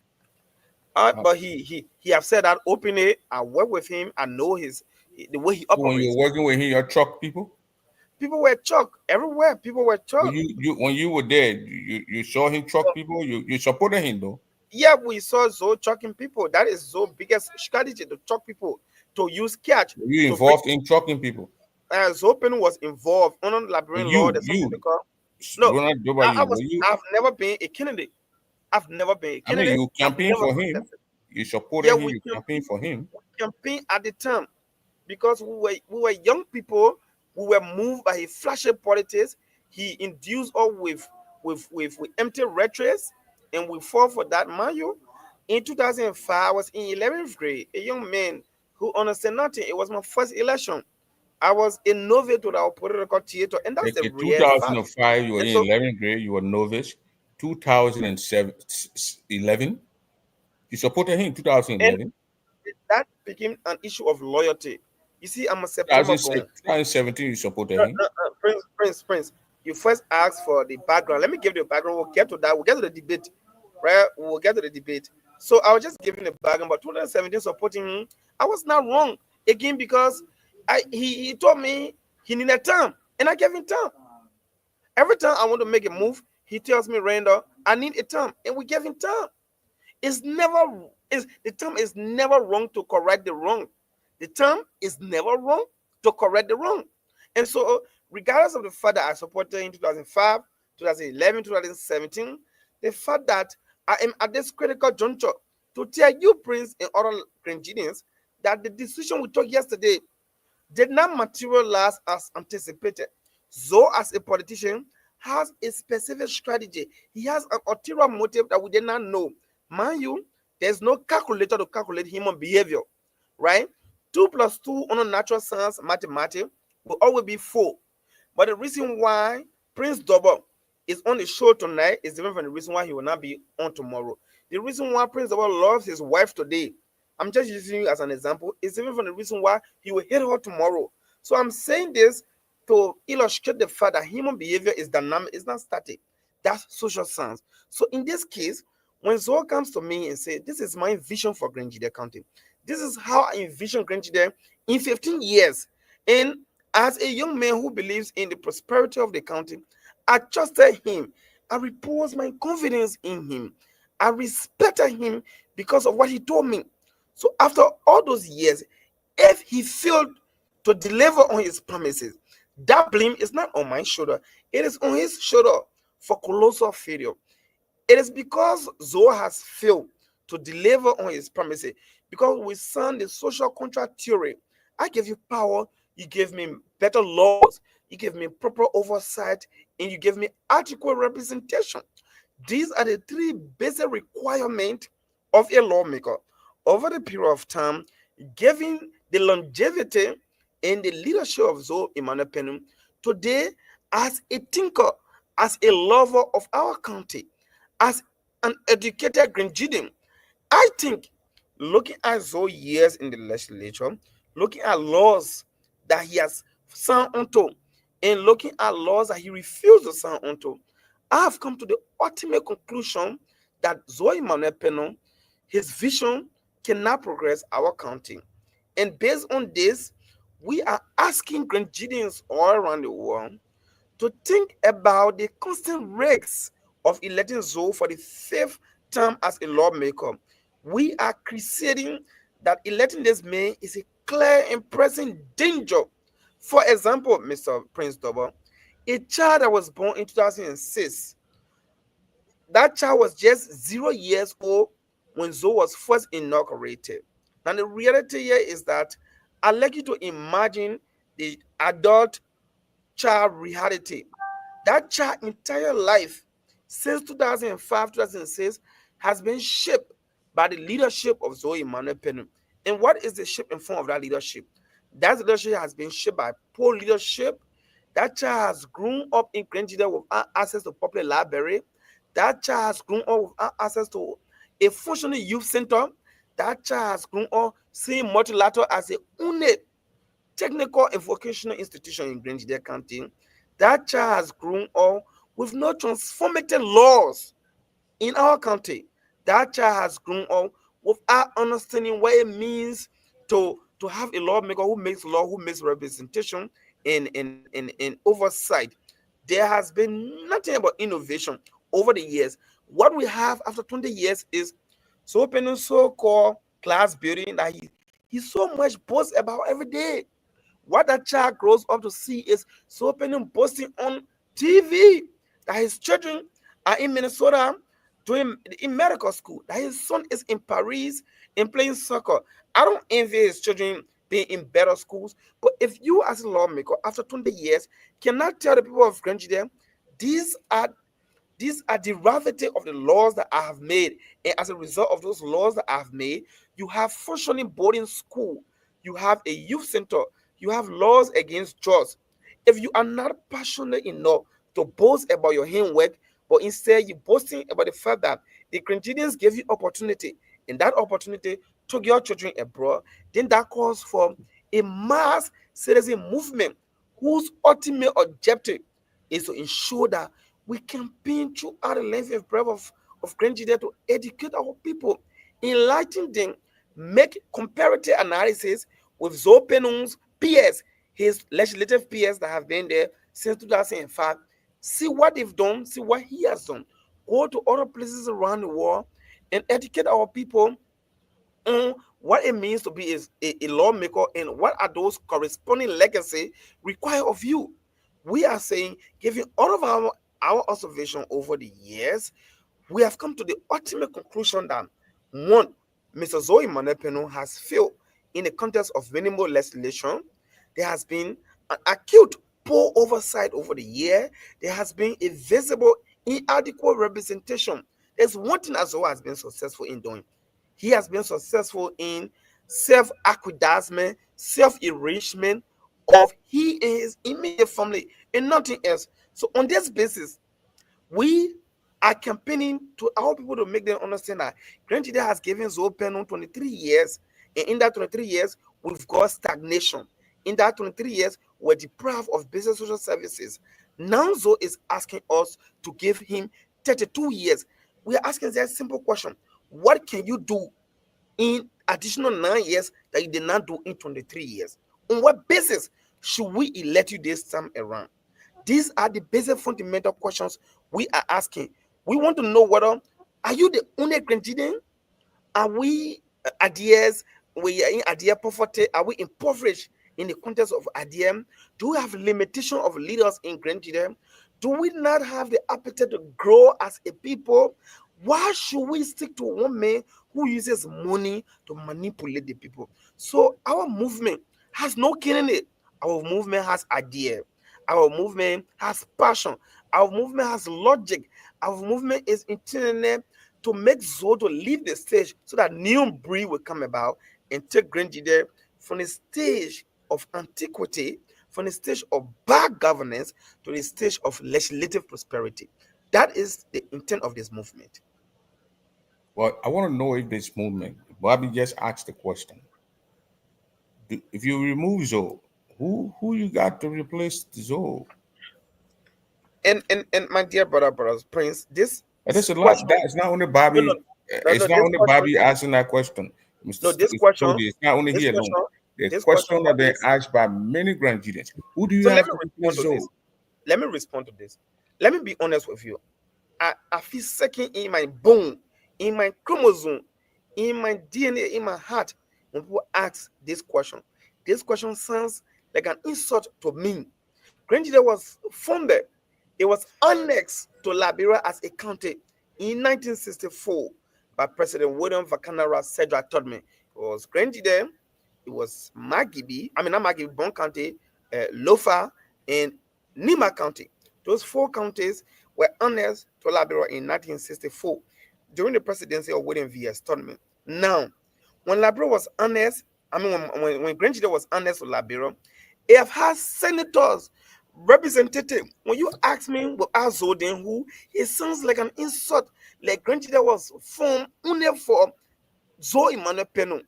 But he have said that openly. I work with him. I know the way he So when you're operates. working with him, your truck people. People were shocked everywhere. People were But shocked. you when you were there, you saw him truck people. You supported him though. Yeah, we saw Zoe trucking people. That is Zoe's biggest strategy, to truck people, to use catch Were you to bring. involved in trucking people? Zopen was involved on And labyrinth law. There's something they call. No, Ronald W. Were you? I've never been a candidate. I've never been a I mean, candidate. you I've campaigned never for him. contested. You Yeah, supported him. You campaigned for him. campaigned at the time because we were young people. We were moved by his flashy politics. He induced us with empty rhetorics, and we fought for that. Mind you, in 2005, I was in 11th grade, a young man who understood nothing. It was my first election. I was a novice to our political theater, and that's the In real fact. 2005, you were And in so 11th grade. You were novice. 2007, 11. You supported him in and 2011. that became an issue of loyalty. You see, I'm a September born. 2017, you supported him. Prince, you first asked for the background. Let me give you the background. We'll get to that. We'll get to the debate, right? We'll get to the debate. So I was just giving the background. But 2017 supporting him, I was not wrong again because he told me he needed time, and I gave him time. Every time I want to make a move, he tells me, Randall, I need a time, and we gave him time. It's never is the term is never wrong to correct the wrong. The term is never wrong to correct the wrong. And so, regardless of the fact that I supported in 2005, 2011, 2017, the fact that I am at this critical juncture to tell you, Prince, and other Grenadians, that the decision we took yesterday did not materialize as anticipated. Zoe, as a politician, has a specific strategy. He has an ulterior motive that we did not know. Mind you, there's no calculator to calculate human behavior, right? 2 plus 2 on a natural science mathematics will always be 4. But the reason why Prince Double is on the show tonight is different from the reason why he will not be on tomorrow. The reason why Prince Double loves his wife today, I'm just using you as an example, is different from the reason why he will hate her tomorrow. So I'm saying this to illustrate the fact that human behavior is dynamic, it's not static. That's social science. So in this case, when Zoe comes to me and says, this is my vision for Grenada County, this is how I envision Grenada in 15 years. And as a young man who believes in the prosperity of the county, I trusted him. I reposed my confidence in him. I respected him because of what he told me. So after all those years, if he failed to deliver on his promises, that blame is not on my shoulder. It is on his shoulder for colossal failure. It is because Zoe has failed to deliver on his promises. Because we signed the social contract theory. I gave you power, you gave me better laws, you gave me proper oversight, and you gave me adequate representation. These are the 3 basic requirements of a lawmaker. Over the period of time, giving the longevity and the leadership of Zoe Emmanuel Peno, today, as a thinker, as a lover of our county, as an educated Grenadian, I think looking at Zoe years in the legislature, looking at laws that he has signed onto, and looking at laws that he refused to sign onto, I have come to the ultimate conclusion that Zoe Emmanuel Peno, his vision cannot progress our county. And based on this, we are asking Grenadians all around the world to think about the constant risks of electing Zoe for the 5th term as a lawmaker. We are considering that electing this man is a clear and present danger. For example, Mr. Prince Double, a child that was born in 2006, that child was just 0 years old when Zoe was first inaugurated. Now, the reality here is that I'd like you to imagine the adult child reality. That child entire life since 2005, 2006 has been shaped by the leadership of Zoe Emmanuel Penu. And what is the shape and form of that leadership? That leadership has been shaped by poor leadership. That child has grown up in Nigeria without access to public library. That child has grown up without access to a functioning youth center. That child has grown up seeing multilateral as a only technical and vocational institution in Nigeria County. That child has grown up with no transformative laws in our country. That child has grown up without understanding what it means to have a lawmaker who makes law, who makes representation in oversight. There has been nothing about innovation over the years. What we have after 20 years is so-called class building that he so much boasts about every day. What that child grows up to see is so many posting on TV that his children are in Minnesota doing in medical school, that his son is in Paris and playing soccer. I don't envy his children being in better schools, but if you as a lawmaker after 20 years cannot tell the people of Nigeria, these are derivative of the laws that I have made. And as a result of those laws that I have made, you have functioning boarding school, you have a youth center, you have laws against drugs. If you are not passionate enough to boast about your handwork, but instead you're boasting about the fact that the Nigerians gave you opportunity, and that opportunity took your children abroad, then that calls for a mass citizen movement whose ultimate objective is to ensure that we campaign throughout the length and breadth of Nigeria to educate our people, enlighten them, make comparative analysis with Zopenung's peers, his legislative peers that have been there since 2005. See what they've done, see what he has done. Go to other places around the world and educate our people on what it means to be a lawmaker and what are those corresponding legacy require of you. We are saying, given all of our observation over the years, we have come to the ultimate conclusion that one, Mr. Zoe Emmanuel Penu has failed in the context of minimal legislation. There has been an acute poor oversight over the year. There has been a visible inadequate representation. There's one thing that Zoe has been successful in doing. He has been successful in self-aggrandizement, self-enrichment of he and his immediate family and nothing else. So on this basis, we are campaigning to our people to make them understand that Nigeria has given Zoe Penu 23 years, and in that 23 years, we've got stagnation. In that 23 years, we're deprived of basic social services. Now Zoe is asking us to give him 32 years. We are asking that simple question: what can you do in additional 9 years that you did not do in 23 years? On what basis should we elect you this time around? These are the basic fundamental questions we are asking. We want to know whether, are you the only Nigerian? Are we adheres? We are in adhere poverty. Are we impoverished in the context of adhere? Do we have limitation of leaders in Nigeria? Do we not have the appetite to grow as a people? Why should we stick to one man who uses money to manipulate the people? So our movement has no killing it. Our movement has idea. Our movement has passion. Our movement has logic. Our movement is intended to make Zoe to leave the stage so that new breed will come about and take Nigeria from the stage of antiquity, from the stage of bad governance to the stage of legislative prosperity. That is the intent of this movement. Well, I want to know if this movement, Bobby just asked the question. If you remove Zoe, who you got to replace Zoe? And my dear brothers, Prince, this There's a lot. question, It's not only Bobby. no, It's not this only question, Bobby asking that question. no, Mr. this question, Stody, it's not only this here question, alone. The this question question that they is. asked by many Nigerians. Who do you So have let me to respond replace to Zoe? this. Let me respond to this. Let me be honest with you. I feel second in my bone, in my chromosome, in my DNA, in my heart when people ask this question. This question sounds like an insult to me. Nigeria was founded, it was annexed to Liberia as a county in 1964 by President William Vakanara Sedgwick Todman. It was Grenjide, it was Magibi, I mean not Magibi, Bon County, Lofa, and Nima County. Those 4 counties were annexed to Labero in 1964 during the presidency of William V. S. Todman. Now, when Labero was annexed, I mean when Grenjide was annexed to Labero, it have had senators, representative. When you ask me without Zoden who, it sounds like an insult. Like Grenjide was formed only for Zoe Emmanuel Peno.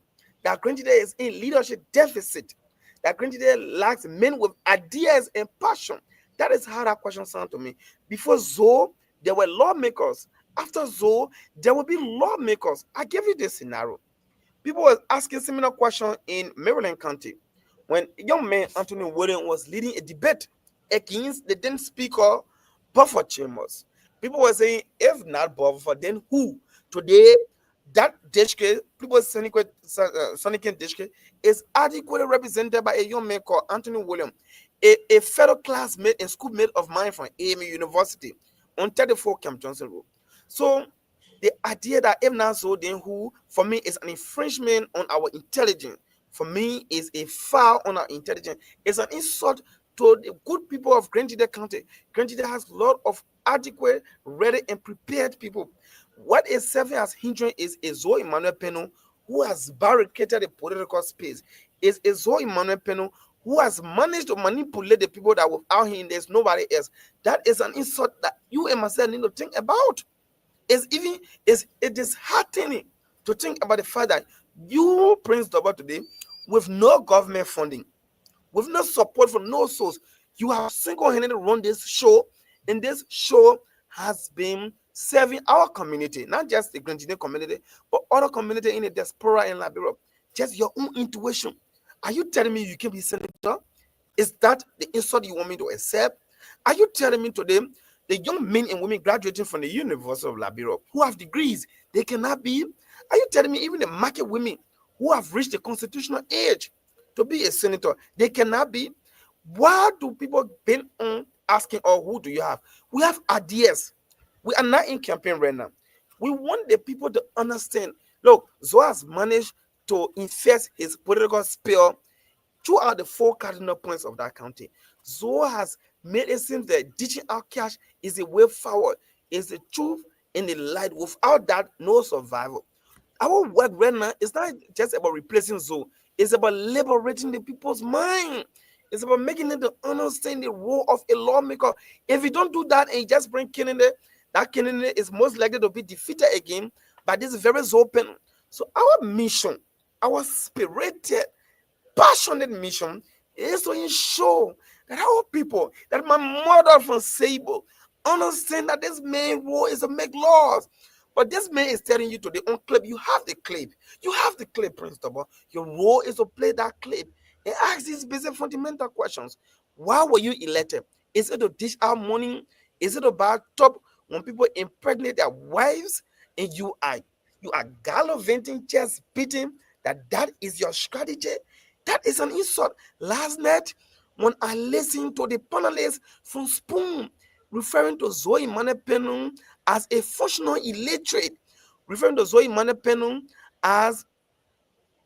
That Grenjide is in leadership deficit. That Grenjide lacks men with ideas and passion. That is how that question sounds to me. Before Zoe, there were lawmakers. After Zoe, there will be lawmakers. I give you this scenario. People were asking similar question in Maryland County when young man Anthony Williams was leading a debate against the then speaker Buffer Chambers. People were saying, if not Buffer, then who? Today, that district, people Sonic district, is adequately represented by a young man called Anthony Williams, a fellow classmate and schoolmate of mine from AMU University on 34 Camp Johnson Road. So the idea that if not so, then who, for me, is an infringement on our intelligence. For me, is a foul on our intelligence. It's an insult to the good people of Grenjide County. Grenjide has a lot of adequate, ready, and prepared people. What is serving as hindrance is a Zoe Emmanuel Peno who has barricaded the political space. Is a Zoe Emmanuel Peno who has managed to manipulate the people that without him, there's nobody else. That is an insult that you and myself need to think about. It is heartening to think about the fact that you, Prince Double, today, with no government funding, with no support from no source, you have single-handedly run this show, and this show has been serving our community, not just the Grenjide community, but other community in the diaspora in Liberia. Just your own intuition. Are you telling me you can be senator? Is that the insult you want me to accept? Are you telling me today the young men and women graduating from the University of Liberia who have degrees, they cannot be? Are you telling me even the market women who have reached the constitutional age to be a senator, they cannot be? Why do people been on asking, oh, who do you have? We have ideas. We are not in campaign right now. We want the people to understand. Look, Zoe has managed to infest his political spell throughout the 4 cardinal points of that county. Zoe has made it seem that ditching out cash is a way forward, is the truth in the light. Without that, no survival. Our work right now is not just about replacing Zoe, it's about liberating the people's mind. It's about making them to understand the role of a lawmaker. If you don't do that and you just bring Kennedy, that Kennedy is most likely to be defeated again by this very open. So our mission, our spirited, passionate mission is to ensure that our people, that my mother from Sable, understand that this main role is to make laws. But this man is telling you today on clip, you have the clip. You have the clip, Prince Double. Your role is to play that clip and ask these basic fundamental questions. Why were you elected? Is it to dish out money? Is it about top when people impregnate their wives and you are gallivanting, just beating, that is your strategy? That is an insult. Last night, when I listened to the panelists from Spoon referring to Zoe Emmanuel as a functional illiterate, referring to Zoe Emmanuel as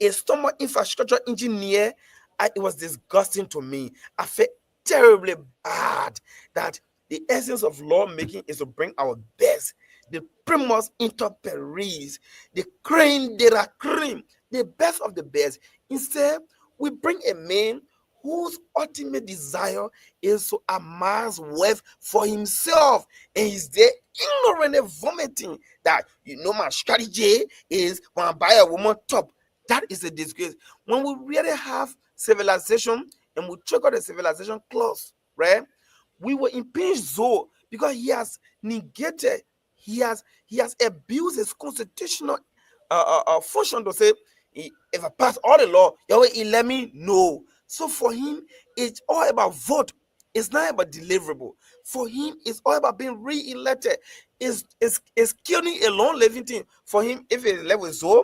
a stomach infrastructure engineer, it was disgusting to me. I felt terribly bad that the essence of lawmaking is to bring our best, the primus inter pares, the crème de la crème, the best of the best. Instead, we bring a man whose ultimate desire is to amass wealth for himself, and he's there ignorantly vomiting that, my strategy is when I buy a woman top. That is a disgrace. When we really have civilization and we check out the civilization clause, right? We will impeach Zoe because he has negated, he has abused his constitutional function to say, if I pass all the law, he let me know. So for him, it's all about vote. It's not about deliverable. For him, it's all about being re-elected. It's killing a non-living thing. For him, if it's left with Zoe,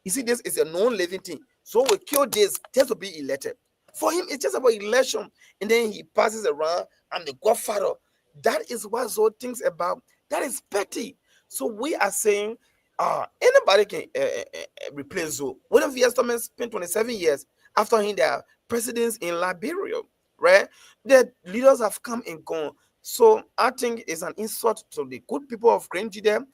you see, this is a non-living thing. So we kill this just to be elected. For him, it's just about election. And then he passes around, I'm the godfather. That is what Zoe thinks about. That is petty. So we are saying Anybody can replace Zoe. William V.S. Thomas spent 27 years after him their presidents in Liberia, right? The leaders have come and gone. So I think it's an insult to the good people of Grenada.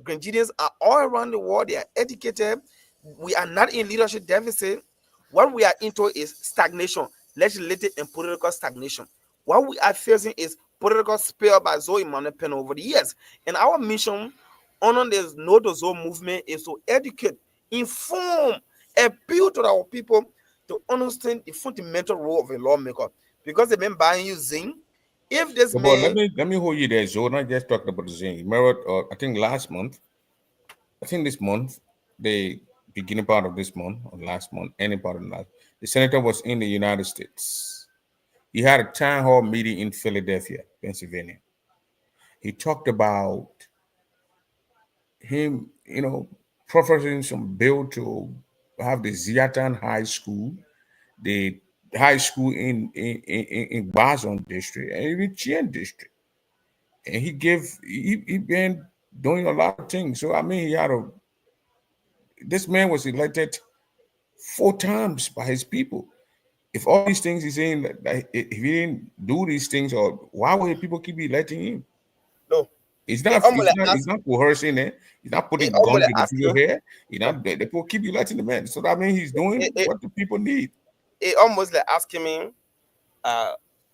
Grenadians are all around the world. They are educated. We are not in leadership deficit. What we are into is stagnation, legislative and political stagnation. What we are facing is political spell by Zoe Manuel Pena over the years. And our mission on this No to Zoe movement is to educate, inform, appeal to our people to understand the fundamental role of a lawmaker. Because they've been buying you Zing. If this But man, let me hold you there, Zoe. Not just talking about the Zing. Remember, I think last month, I think this month, the beginning part of this month or last month, any part of the last, the senator was in the United States. He had a town hall meeting in Philadelphia, Pennsylvania. He talked about him, proposing some bill to have the Ziatan High School, the high school in Bazon district and even Chien district. And he been doing a lot of things. So I mean this man was elected 4 times by his people. If all these things he's saying that if he didn't do these things, or why would people keep electing him? no, It's it not. almost It's not coercing it. He's not putting guns almost in the ask people's you, head. He's not. The people keep electing the man. So that means he's doing it, what the people need. it almost like asking me,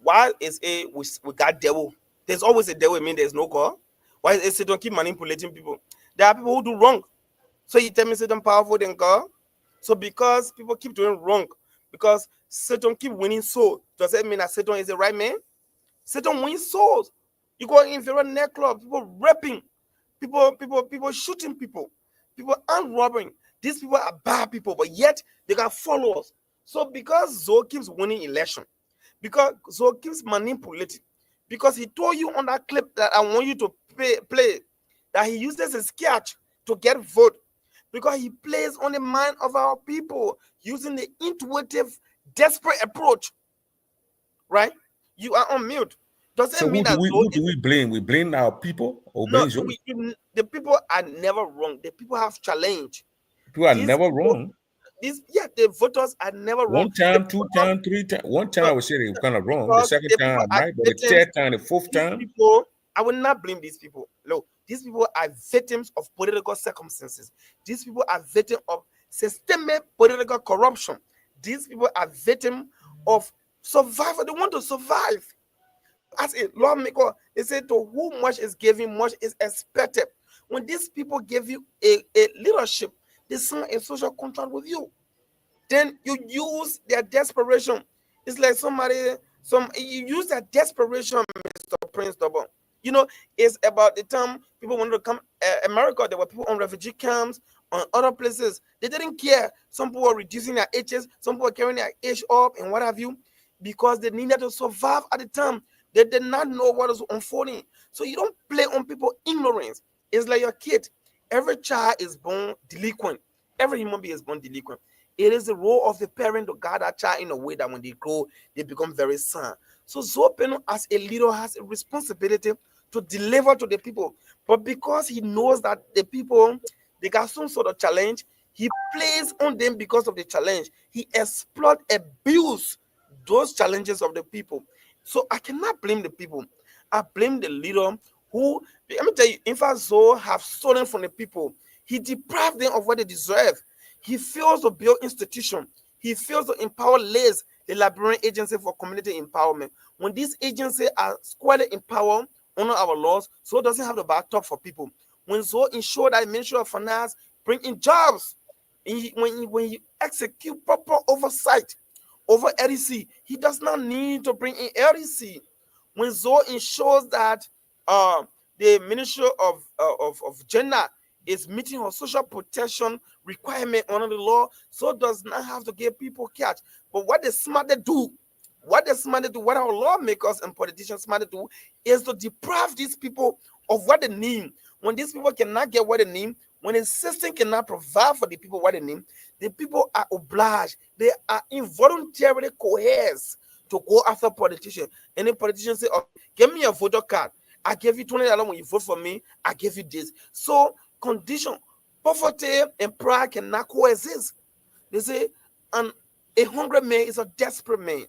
why is it we got devil? There's always a devil. I mean, there's no God. Why is it Satan keep manipulating people? There are people who do wrong. So you tell me Satan powerful than God? So because people keep doing wrong, because Satan keep winning souls, does that mean that Satan is the right man? Satan wins souls. You go in various nightclubs, people raping, people shooting people aren't robbing. These people are bad people, but yet they got followers. So because Zoe keeps winning election, because Zoe keeps manipulating, because he told you on that clip that I want you to play that he uses a sketch to get vote, because he plays on the mind of our people using the intuitive, desperate approach. Right? You are on mute. Does So that mean that who do we blame? We blame our people or blame Zoe? the people are never wrong. The people have challenge. People are These never people- wrong. the voters are never wrong. One time, 2 times, 3 times. One time I would say they were kind of wrong. The Because second the time people I'm are right, but the victims. third time, the fourth These time, people, I will not blame these people. No, these people are victims of political circumstances. These people are victims of systemic political corruption. These people are victims of survival. They want to survive. As a lawmaker, they say to whom much is given, much is expected. When these people give you a leadership, they sign a social contract with you. Then you use their desperation. It's like you use their desperation, Mr. Prince Double. It's about the time people wanted to come America. There were people on refugee camps, on other places. They didn't care. Some people were reducing their ages, some people were carrying their age up and what have you, because they needed to survive at the time. They did not know what was unfolding. So you don't play on people's ignorance. It's like your kid. Every child is born delinquent. Every human being is born delinquent. It is the role of the parent to guide that child in a way that when they grow, they become very sound. So Zoe Peno, as a leader, has a responsibility to deliver to the people. But because he knows that the people, they got some sort of challenge, he plays on them because of the challenge. He exploits, abuse those challenges of the people. So I cannot blame the people. I blame the leader who, let me tell you, in fact, Zoe have stolen from the people. He deprived them of what they deserve. He fails to build institutions. He fails to empower LAIS, the Liberian Agency for Community Empowerment. When these agencies are squarely empowered under our laws, Zoe doesn't have the back talk for people. When Zoe ensure that the Ministry of Finance bring in jobs, when you execute proper oversight over LDC, he does not need to bring in LDC. When Zoe ensures that the Ministry of Gender is meeting her social protection requirement under the law, so does not have to give people cash. But what they smartly do, what our lawmakers and politicians smartly do, is to deprive these people of what they need. When these people cannot get what they need, when the system cannot provide for the people what they need, the people are obliged. They are involuntarily coerced to go after politicians. Any politician say, "Oh, give me a voter card. I give you $20 when you vote for me. I give you this." So condition, Poverty and pride cannot coexist. They say, and a hungry man is a desperate man.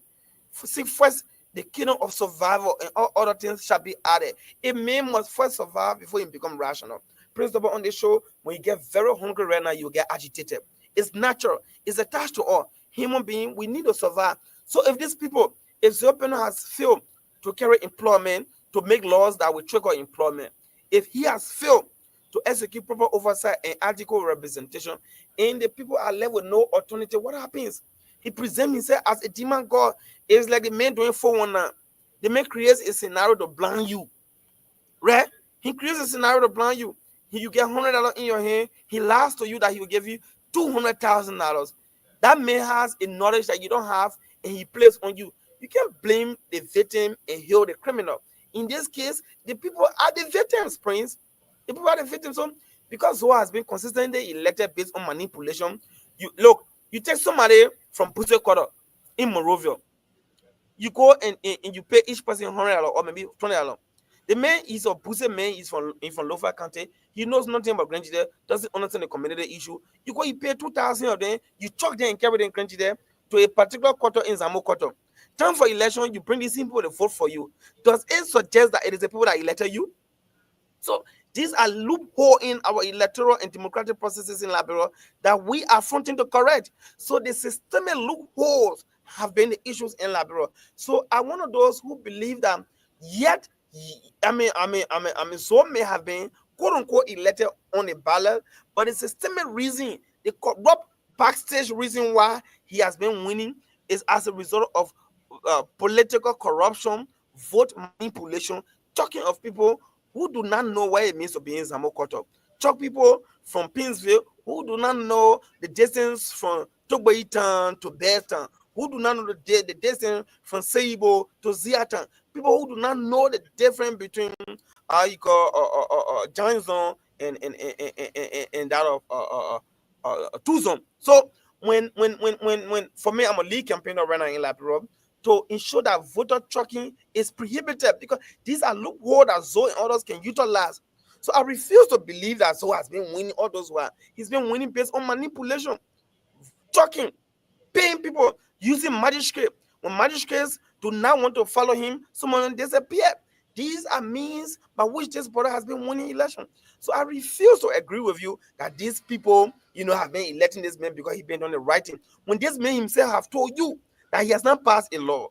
Seek first the kingdom of survival, and all other things shall be added. A man must first survive before he become rational. Praise the Lord. On the show, when you get very hungry right now, you get agitated. It's natural. It's attached to all human being. We need to survive. So if these people, if the opener has failed to carry employment, to make laws that will trigger employment, if he has failed to execute proper oversight and adequate representation, and the people are left with no alternative, what happens? He presents himself as a demon god. It's like the man doing 419. The man creates a scenario to blind you, right? He creates a scenario to blind you. You get $100 in your hand. He lies to you that he will give you $200,000. That man has a knowledge that you don't have, and he plays on you. You can't blame the victim and heal the criminal. In this case, the people are the victims, Prince. The people are the victims. So, because Zoe has been consistently elected based on manipulation, you take somebody from Pussy Quarter in Morovia. You go and you pay each person $100 or maybe $20. The man is a Pussy man, he's from Lofa County. He knows nothing about Grenjide, doesn't understand the community issue. You go, you pay 2,000 of them, you chuck them and carry them Grenjide to a particular quarter in Zamo Quarter. Time for election, you bring these people to vote for you. Does it suggest that it is the people that elected you? So these are loopholes in our electoral and democratic processes in Liberia that we are fronting to correct. So the systemic loopholes have been the issues in Liberia. So I'm one of those who believe that yet, so may have been quote unquote elected on a ballot, but the systemic reason, the corrupt backstage reason why he has been winning is as a result of political corruption, vote manipulation, talking of people who do not know what it means to be in Zamokoto. Talk people from Pinsville who do not know the distance from Togboitan to Beartown, who do not know the distance from Seibo to Ziatan. People who do not know the difference between Johnson and that of Tuzon. So when for me, I'm a lead campaigner right now in Liberia to ensure that voter tracking is prohibited, because these are loopholes that Zoe and others can utilize. So I refuse to believe that Zoe has been winning all those while. He's been winning based on manipulation, talking, paying people, using magistrate. When magistrates do not want to follow him, some of them disappear. These are means by which this brother has been winning election. So I refuse to agree with you that these people, have been electing this man because he's been on the right thing, when this man himself have told you that he has not passed a law.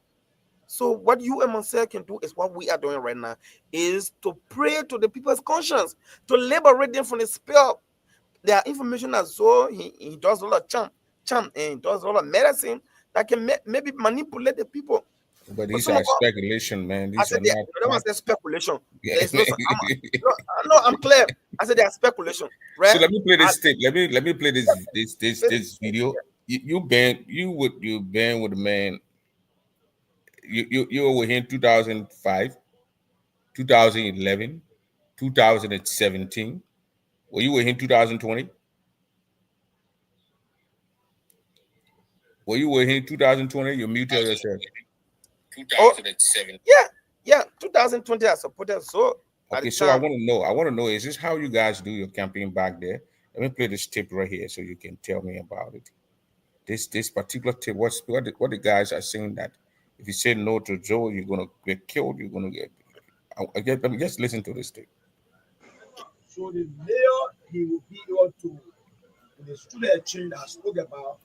So what you and myself can do is what we are doing right now, is to pray to the people's conscience, to liberate them from the spell. There are information that so he does a lot of charm and does a lot of medicine that can maybe manipulate the people. But these are speculation, man. These are not. I don't say speculation. There's no, I'm clear. I said they are speculation, right? So let me play this tape. Let me play this video. You been with the man. You were with him 2005, 2011, 2017. Were you with him 2020? Were you with him 2020? You muted yourself. 2007. Yeah, 2020 I supported so. Okay, so I want to know, is this how you guys do your campaign back there? Let me play this tape right here so you can tell me about it. This particular tape, what the guys are saying, that if you say no to Joe, you're gonna get killed. You're gonna get. Let me just listen to this tape. So the mayor, he will be able to, the student change that I spoke about,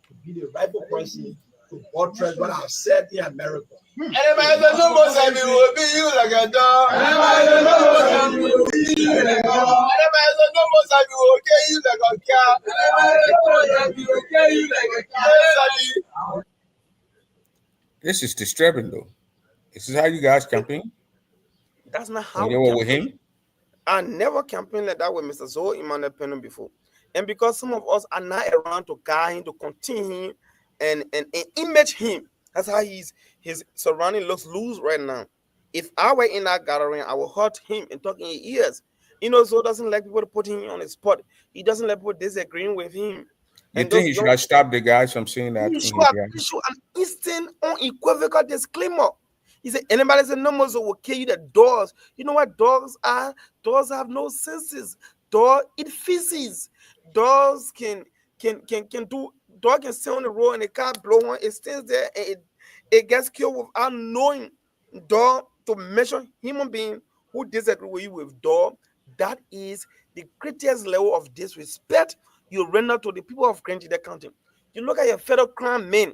to be the rightful person to buttress what I've said in America. Anybody that knows I will be you like a dog. Anybody that knows I will be you like a dog. Anybody that knows I will okay you like a cat. Anybody that knows I will okay you like a cat. This is disturbing, though. This is how you guys campaign? That's not how you were with him? I never campaigned like that with Mr. Zoe Emmanuel Peno before. And because some of us are not around to guide him, to continue him, and image him, that's how his surrounding looks loose right now. If I were in that gathering, I would hurt him and talk in his ears. Zoe doesn't like people to put him on the spot. He doesn't like people disagreeing with him. You think he should have stopped the guys from saying that? He should an instant, unequivocal disclaimer. He said, anybody said no more, so will kill you the dogs. You know what dogs are? Dogs have no senses. dog eat feces. Dogs can do. Dog can stay on the road and the car blow on. It stays there and it gets killed without knowing. Dog to measure human being who disagree with you with dog. That is the greatest level of disrespect you render to the people of Grand County. You look at your federal crime men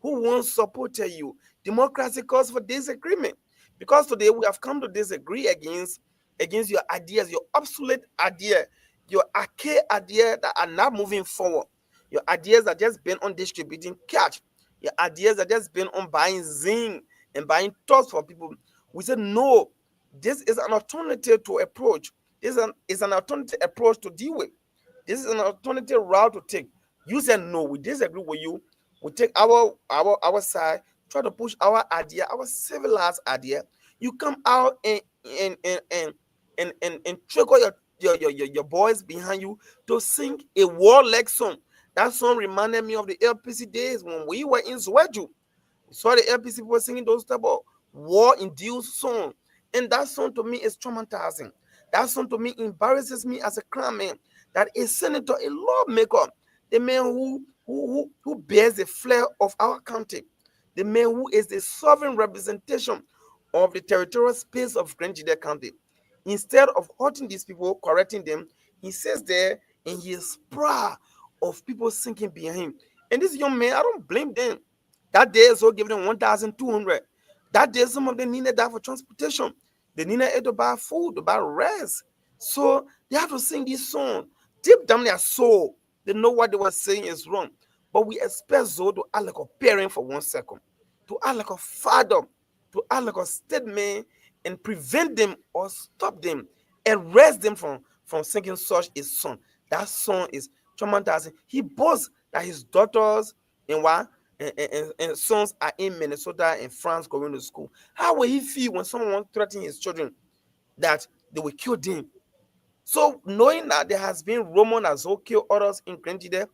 who won't support you. Democracy calls for disagreement. Because today we have come to disagree against your ideas, your obsolete idea, your archaic idea that are not moving forward. Your ideas that just been on distributing cash. Your ideas that just been on buying zinc and buying thoughts for people. We said no, this is an alternative to approach. This is an alternative approach to deal with. This is an alternative route to take. You said no, we disagree with you. We take our side, try to push our idea, our civilized idea. You come out and trigger your boys behind you to sing a war-like song. That song reminded me of the LPC days when we were in Zweju. You saw the LPC people singing those type of war-induced songs. And that song to me is traumatizing. That song to me embarrasses me as a crime man. That a senator, a lawmaker, the man who bears the flair of our county, the man who is the sovereign representation of the territorial space of Grand Jide County. Instead of hurting these people, correcting them, he says there and he is proud of people sinking behind him. And this young man, I don't blame them. That day, so giving them 1,200. That day, some of them needed that for transportation. They needed it to buy food, to buy rest. So they have to sing this song. Deep down their soul, they know what they were saying is wrong. But we expect Zoe to act like a parent for 1 second, to act like a father, to act like a statement and prevent them or stop them, arrest them from singing such a song. That song is traumatizing. He boasts that his daughters and sons are in Minnesota and France going to school. How will he feel when someone threatens his children that they will kill them? So knowing that there has been Roman as well kill others in Grand Jide,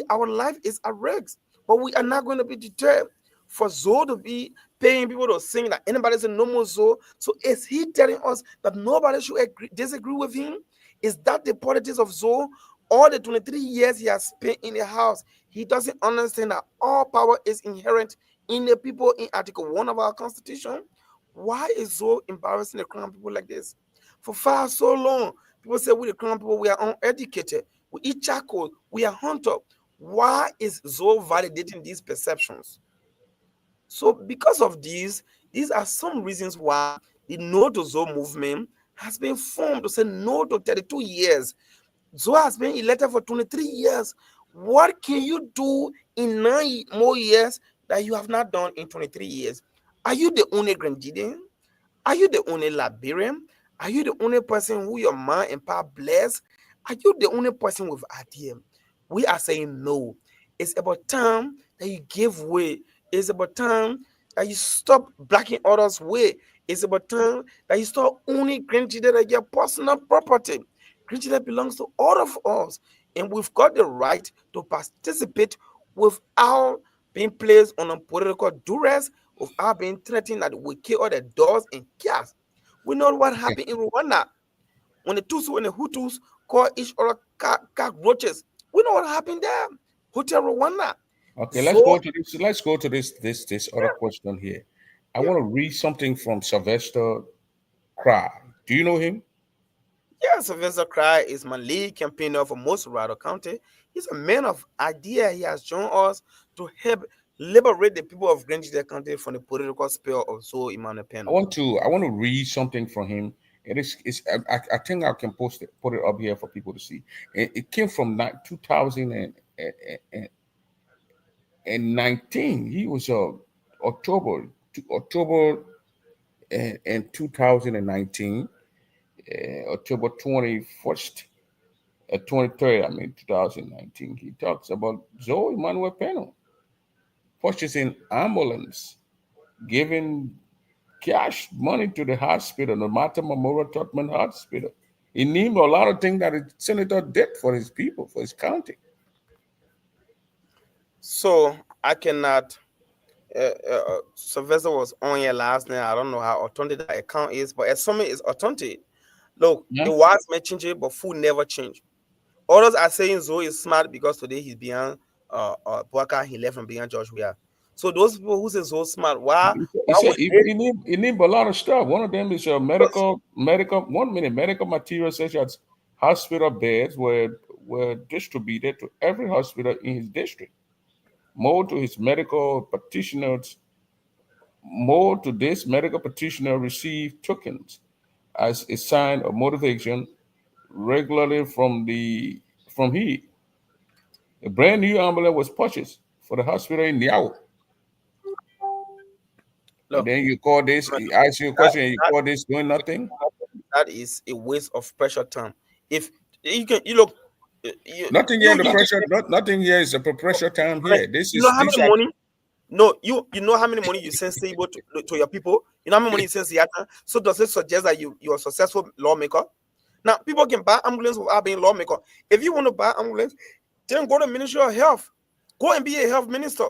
our life is at risk, but we are not going to be deterred. For Zoe to be paying people to sing that anybody say no more Zoe. So is he telling us that nobody should disagree with him? Is that the politics of Zoe? All the 23 years he has spent in the house, he doesn't understand that all power is inherent in the people in Article 1 of our Constitution. Why is Zoe embarrassing the crown people like this? For far so long, people say we the crown people, we are uneducated, we eat charcoal, we are hunter. Why is Zoe validating these perceptions? So because of these are some reasons why the No to Zoe movement has been formed to say no to 32 years. Zoe has been elected for 23 years. What can you do in 9 more years that you have not done in 23 years? Are you the only Grand Jidean? Are you the only Liberian? Are you the only person who your mind and power bless? Are you the only person with idea? We are saying no. It's about time that you give way. It's about time that you stop blocking others' way. It's about time that you stop owning Grand Jide like your personal property. Grand Jide belongs to all of us, and we've got the right to participate without being placed on a political duress, without being threatened that we kill all the dogs and cats. We know what happened in Rwanda when the Tutsi and the Hutus call each other cockroaches. We know what happened there. Hotel Rwanda. Okay, let's go to this other question here. I want to read something from Sylvester Cry. Do you know him? Yeah, Sylvester Cry is my lead campaigner for Morado County. He's a man of idea. He has joined us to help liberate the people of Grand Jide County from the political spell of Zoe Emmanuel Peno. I want to read something from him. I think I can put it up here for people to see. It came from 2019. He was October in 2019, October 21st, 23rd. 2019. He talks about Zoe Emmanuel Peno purchasing ambulance, giving cash money to the hospital, no matter Memorial Tubman Hospital. He named a lot of things that the senator did for his people, for his county. So I cannot. Sylvester was on here last night. I don't know how authentic that account is, but assuming it's authentic, Look, Yeah. the words may change it, but food never change. Others are saying Zoe is smart because today he's beyond Boaka, he left from beyond George Weah. So those people who say Zoe smart, why He said would they? he need a lot of stuff. One of them is medical 1 minute medical materials such as hospital beds were distributed to every hospital in his district. More to his medical practitioners, more to this medical practitioner received tokens as a sign of motivation regularly from he. A brand new ambulance was purchased for the hospital in Niao. And Look, then you call this, man, he asks you a that, question, and you call this doing nothing. that is a waste of pressure time. If you can, you look, Nothing here. The pressure. Nothing here is a pressure time here. This you know is how these many are. money? No, you know how many money you send stable to your people. You know how many money you send Seattle. So does it suggest that you're a successful lawmaker? Now people can buy ambulance without being lawmaker. If you want to buy ambulance, then go to Ministry of Health. Go and be a health minister.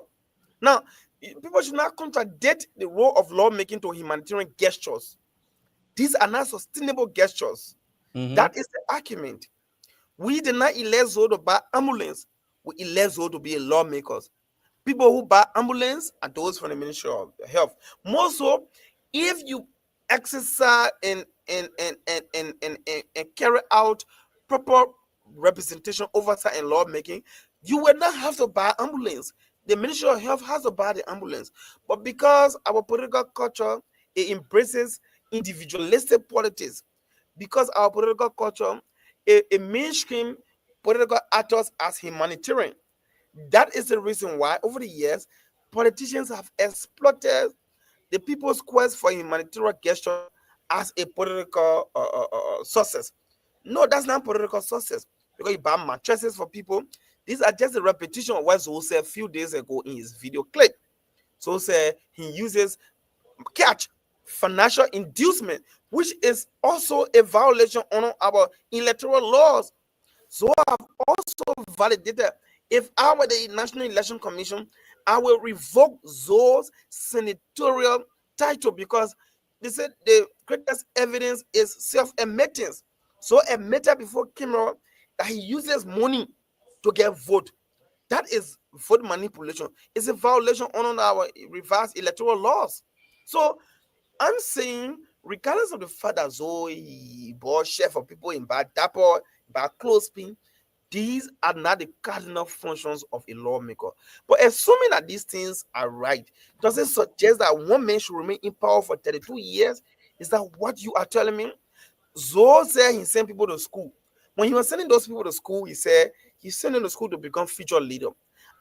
Now, people should not contradict the role of lawmaking to humanitarian gestures. These are not sustainable gestures. That is the argument. We did not elect Zoe to buy ambulance. We elect Zoe to be a lawmakers. People who buy ambulance are those from the Ministry of Health. More so, if you exercise and carry out proper representation, oversight, and lawmaking, you will not have to buy ambulance. The Ministry of Health has to buy the ambulance. But because our political culture, it embraces individualistic politics, because our political culture, a mainstream political actors as humanitarian. That is the reason why, over the years, politicians have exploited the people's quest for humanitarian gesture as a political success. No, that's not political success, because you buy mattresses for people. These are just a repetition of what Zoe said a few days ago in his video clip. So say he uses catch financial inducement, which is also a violation on our electoral laws. So I've also validated, if I were the National Election Commission, I will revoke Zoe's senatorial title, because they said the greatest evidence is self-admittance. So admitted before camera that he uses money to get vote. That is vote manipulation. It's a violation on our revised electoral laws. So I'm saying, regardless of the fact that Zoe bought share for people in bad dapper, bad clothespin, these are not the cardinal functions of a lawmaker. But assuming that these things are right, does it suggest that one man should remain in power for 32 years? Is that what you are telling me? Zoe said he sent people to school. When he was sending those people to school, he said he's sending them to school to become future leader.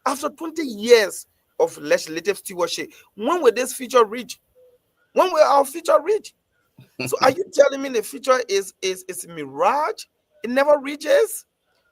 After 20 years of legislative stewardship, when will this future reach? When will our future reach? So are you telling me the future is a mirage? It never reaches?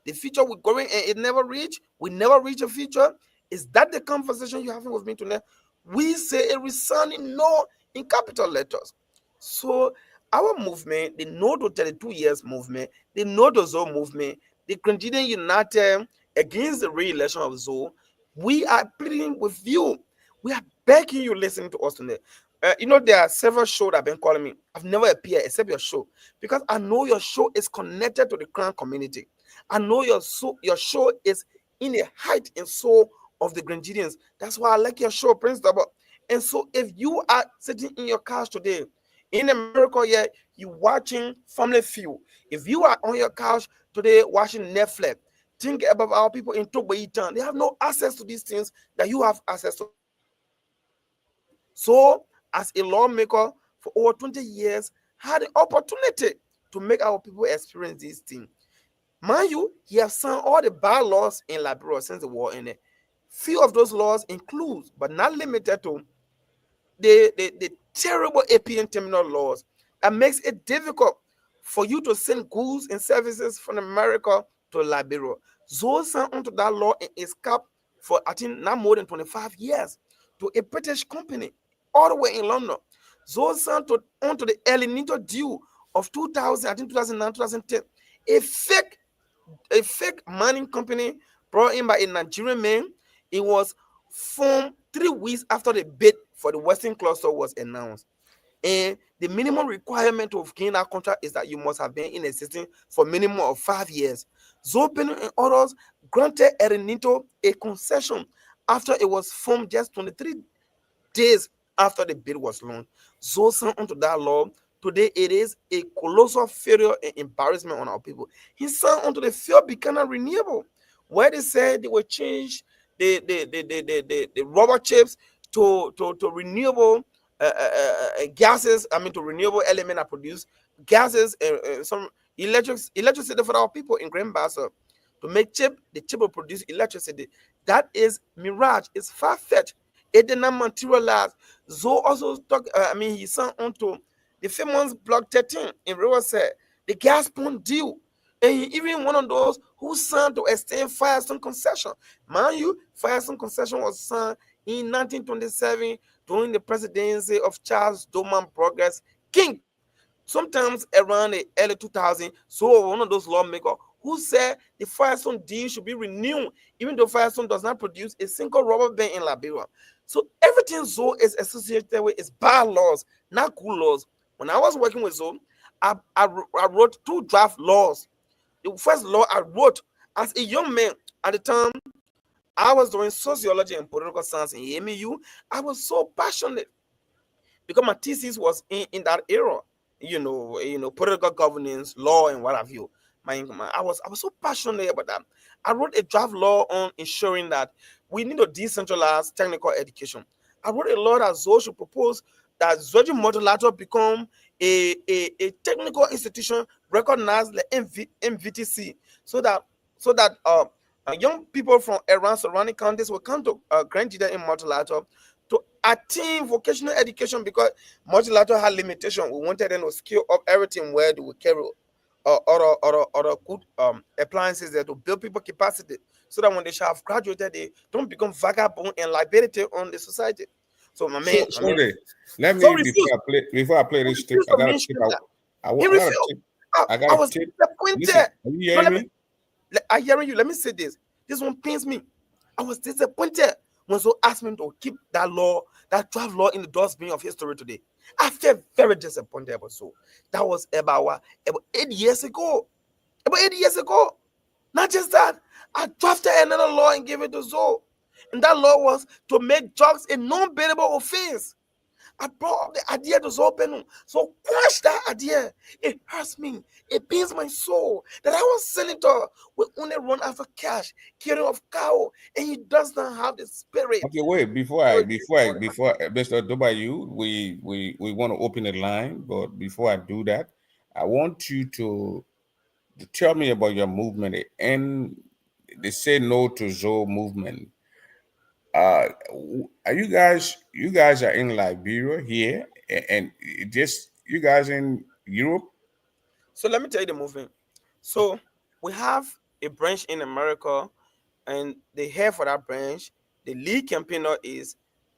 The future we're going and it never reach? We never reach a future? Is that the conversation you're having with me tonight? We say a resounding no in capital letters. So our movement, the No to 32 Years movement, the No to Zoe movement, the Grenadian United against the re-election of Zoe, we are pleading with you. We are begging you listening to us tonight. There are several shows that have been calling me. I've never appeared except your show, because I know your show is connected to the Crown community. I know your show is in the height and soul of the Grenadians. That's why I like your show, Prince Double. And so if you are sitting in your couch today, in America, yeah, you're watching Family Feud. If you are on your couch today watching Netflix, think about our people in Togo-Eton. They have no access to these things that you have access to. So, as a lawmaker for over 20 years, had the opportunity to make our people experience these things. Mind you, he has signed all the bylaws in Liberia since the war ended. Few of those laws include, but not limited to, the terrible APN terminal laws that makes it difficult for you to send goods and services from America to Liberia. Zoe signed onto that law and is capped for, I think, not more than 25 years to a British company all the way in London. Zoe signed onto the El Nido deal of 2000, I think 2009, 2010. A fake mining company brought in by a Nigerian man. It was formed 3 weeks after the bid for the Western Cluster was announced. And the minimum requirement of getting that contract is that you must have been in existence for minimum of 5 years. Zoe Benu and others granted Erenito a concession after it was formed just 23 days after the bid was launched. Zoe signed onto that law. Today, it is a colossal failure and embarrassment on our people. He signed onto the field becoming renewable, where they said they will change the rubber chips to renewable gases. I mean, to renewable element that produce gases and some electricity for our people in Grand Bassa. To make chip, the chip will produce electricity. That is mirage. It's far-fetched. It did not materialize. Zoe also talk. He signed onto the famous Block 13 in Riverside, the Gaspon deal. And he even one of those who signed to extend Firestone concession. Mind you, Firestone concession was signed in 1927 during the presidency of Charles Doman Progress King. Sometimes around the early 2000s, so one of those lawmakers who said the Firestone deal should be renewed, even though Firestone does not produce a single rubber band in Liberia. So everything Zoe is associated with is bad laws, not good laws. When I was working with Zoe, I wrote 2 draft laws. The first law I wrote as a young man at the time, I was doing sociology and political science in AMU. I was so passionate because my thesis was in that era, political governance, law, and what have you. I was so passionate about that. I wrote a draft law on ensuring that we need to decentralize technical education. I wrote a law that Zoe should propose that Zoji Modulator become a technical institution recognized the MVTC, so that young people from around surrounding counties will come to Grand Jida in Modulator to attain vocational education, because Modulator had limitation. We wanted them to scale up everything where they would carry other good appliances there to build people capacity, so that when they shall have graduated, they don't become vagabond and liability on the society. So my man, Sorry, let me So before I play this tip, refused I to got a mention tip. that. I He got a refused. tip. I I got a was tip. disappointed. Listen, are you No, hearing me? I hearing you. Let me say this. This one pains me. I was disappointed when so asked me to keep that law, that draft law, in the dustbin of history today. I felt very disappointed about so. That was about 8 years ago. About 8 years ago. Not just that, I drafted another law and gave it to Zoe. And that law was to make drugs a non-bailable offense. I brought up the idea to Zoe Benu. So quash that idea. It hurts me. It pains my soul that I was senator will only run after cash, carry of cow, and he does not have the spirit. Okay, wait. Before Mr. Dobayu, we want to open the line, but before I do that, I want you to tell me about your movement and the Say No to Zoe movement. Are you guys are in Liberia here, and just you guys in Europe? So let me tell you the movement. So we have a branch in America, and the head for that branch, the lead campaigner is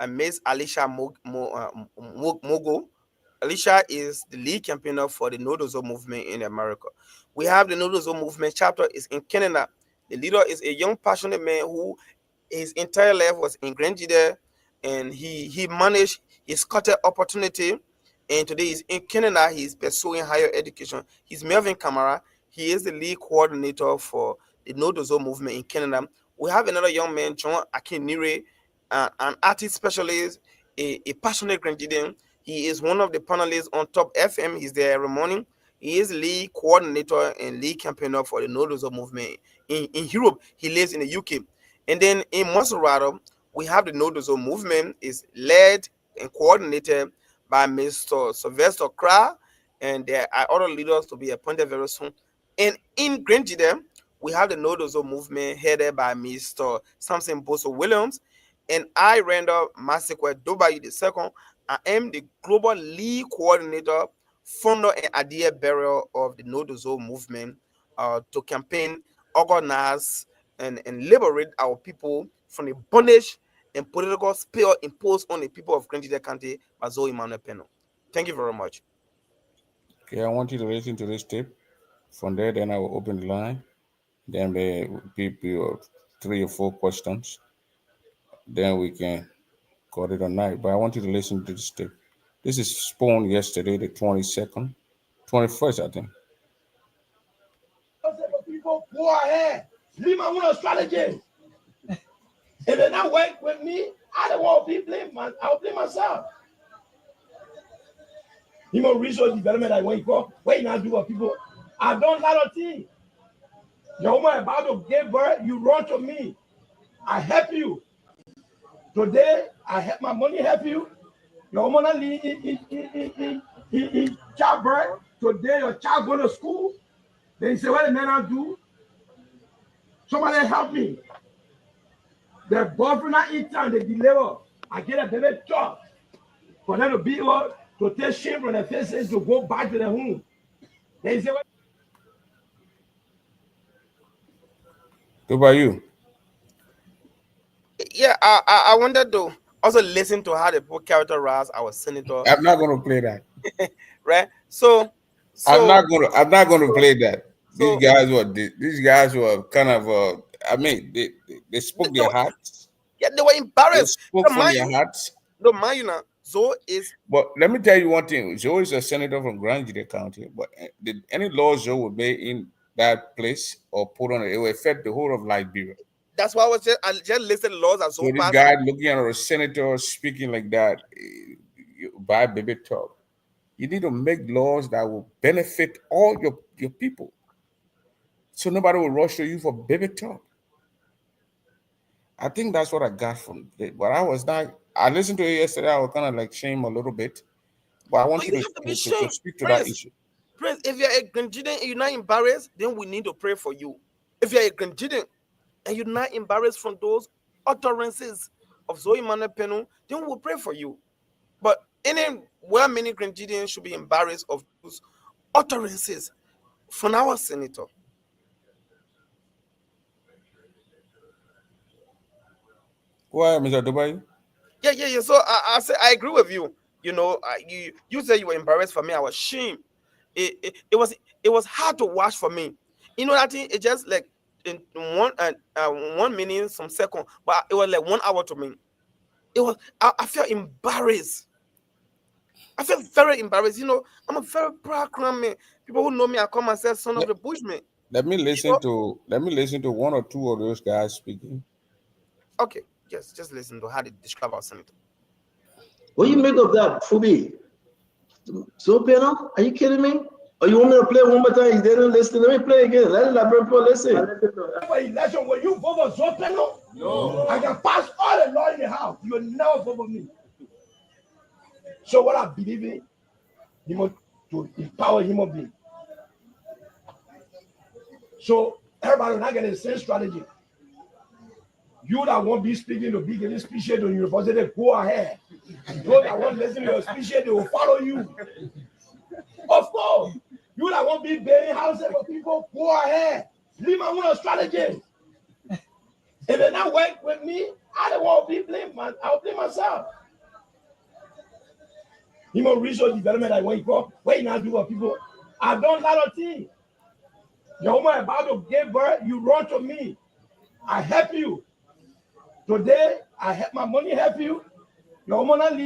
Miss Alicia Mogo. Alicia is the lead campaigner for the Nodozo movement in America. We have the Nodozo movement chapter is in Canada. The leader is a young, passionate man who his entire life was in Grand Jide, and he managed his scattered opportunity, and today he's in Canada. He's pursuing higher education. He's Melvin Kamara. He is the lead coordinator for the Nodozo movement in Canada. We have another young man, John Akinire, an artist specialist, a passionate Grand Jidean. He is one of the panelists on Top FM. He's there every morning. He is lead coordinator and lead campaigner for the Nodozo movement in Europe. He lives in the UK. And then in Maserati, we have the Nodozo movement is led and coordinated by Mr. Sylvester Kra, and there are other leaders to be appointed very soon. And in Grand Jide, we have the Nodozo movement headed by Mr. Samson Boso Williams, and I, Randall Masekwe Dobayi II. I am the global lead coordinator, founder, and idea bearer of the Nodozo movement to campaign, organize, and liberate our people from the bondage and political spell imposed on the people of Grand Jide County by Zoe Emmanuel Peno. Thank you very much. Okay, I want you to listen to this tip. From there, then I will open the line. Then there will be 3 or 4 questions. Then we can call it a night. But I want you to listen to this tip. This is spawned yesterday, the 22nd, 21st, I think. People go ahead. Leave my own strategy. If they not work with me, I don't want to be blamed. I'll blame myself. Human resource development, I want to go. What you not do for people? I don't lot of things. Your woman about to give birth, you run to me. I help you. Today, I help my money help you. Your woman in childbirth. Today, your child go to school. Then you say, what the man I do? Somebody help me. The boyfriend not in time, they deliver. I get a baby job. For them to be able to take shame from their faces to go back to their home. They say, what? What about you? Yeah, I wanted to also listen to how the people characterize our senator. I'm not going to play that. Right? So I'm not going to play that. So- These guys were kind of they spoke their hearts. Yeah, they were They embarrassed. spoke from their hearts. No, mind you now, Zoe is But let me tell you one thing. Joe is a senator from Grand Gide County. But did any laws Joe would make in that place or put on it will affect the whole of Liberia. that's why I just listed laws as So Zoe this passed. guy looking at a senator speaking like that, by baby talk. You need to make laws that will benefit all your people. So nobody will rush to you for baby talk. I think that's what I got from it. But I listened to it yesterday. I was kind of like shame a little bit. But I want No, you you to have to be speak ashamed. to that Prince. issue. Prince, if you're a Grenadian and you're not embarrassed, then we need to pray for you. If you're a Grenadian and you're not embarrassed from those utterances of Zoe Manuel Peno, then we'll pray for you. But any well-meaning Grenadians should be embarrassed of those utterances from our senator. Why, Mr. Dubai? Yeah. So I say I agree with you. You know, you said you were embarrassed for me. I was ashamed. It was hard to watch for me. You know that thing. It just like in 1 minute, some second, but it was like 1 hour to me. It was I felt embarrassed. I felt very embarrassed. You know, I'm a very proud crown man. People who know me, I call myself son of the bushman. Let me listen to one or two of those guys speaking. Okay, just listen to how they describe our senator. What do you make of that, Fubi? So, Peno, are you kidding me? Or you want me to play one more time? You didn't listen. Let me play again. Let Labrador listen. Election, when you vote for Zopeno, no. I can pass all the law in the house. You will never vote for me. So what I believe in, you want to empower human being. So everybody will not get the same strategy. You that won't be speaking to be giving speeches to university, go ahead. Those that won't listen to your speeches, they will follow you. Of course. You that won't be building houses for people, go ahead. Leave my own strategy. If they not work with me, I don't want to be blamed. I'll blame myself. Human resource development, I want to go. What you not do for people? I don't lot of things. Your woman about to give birth, you run to me. I help you. Today, I help my money help you. Your woman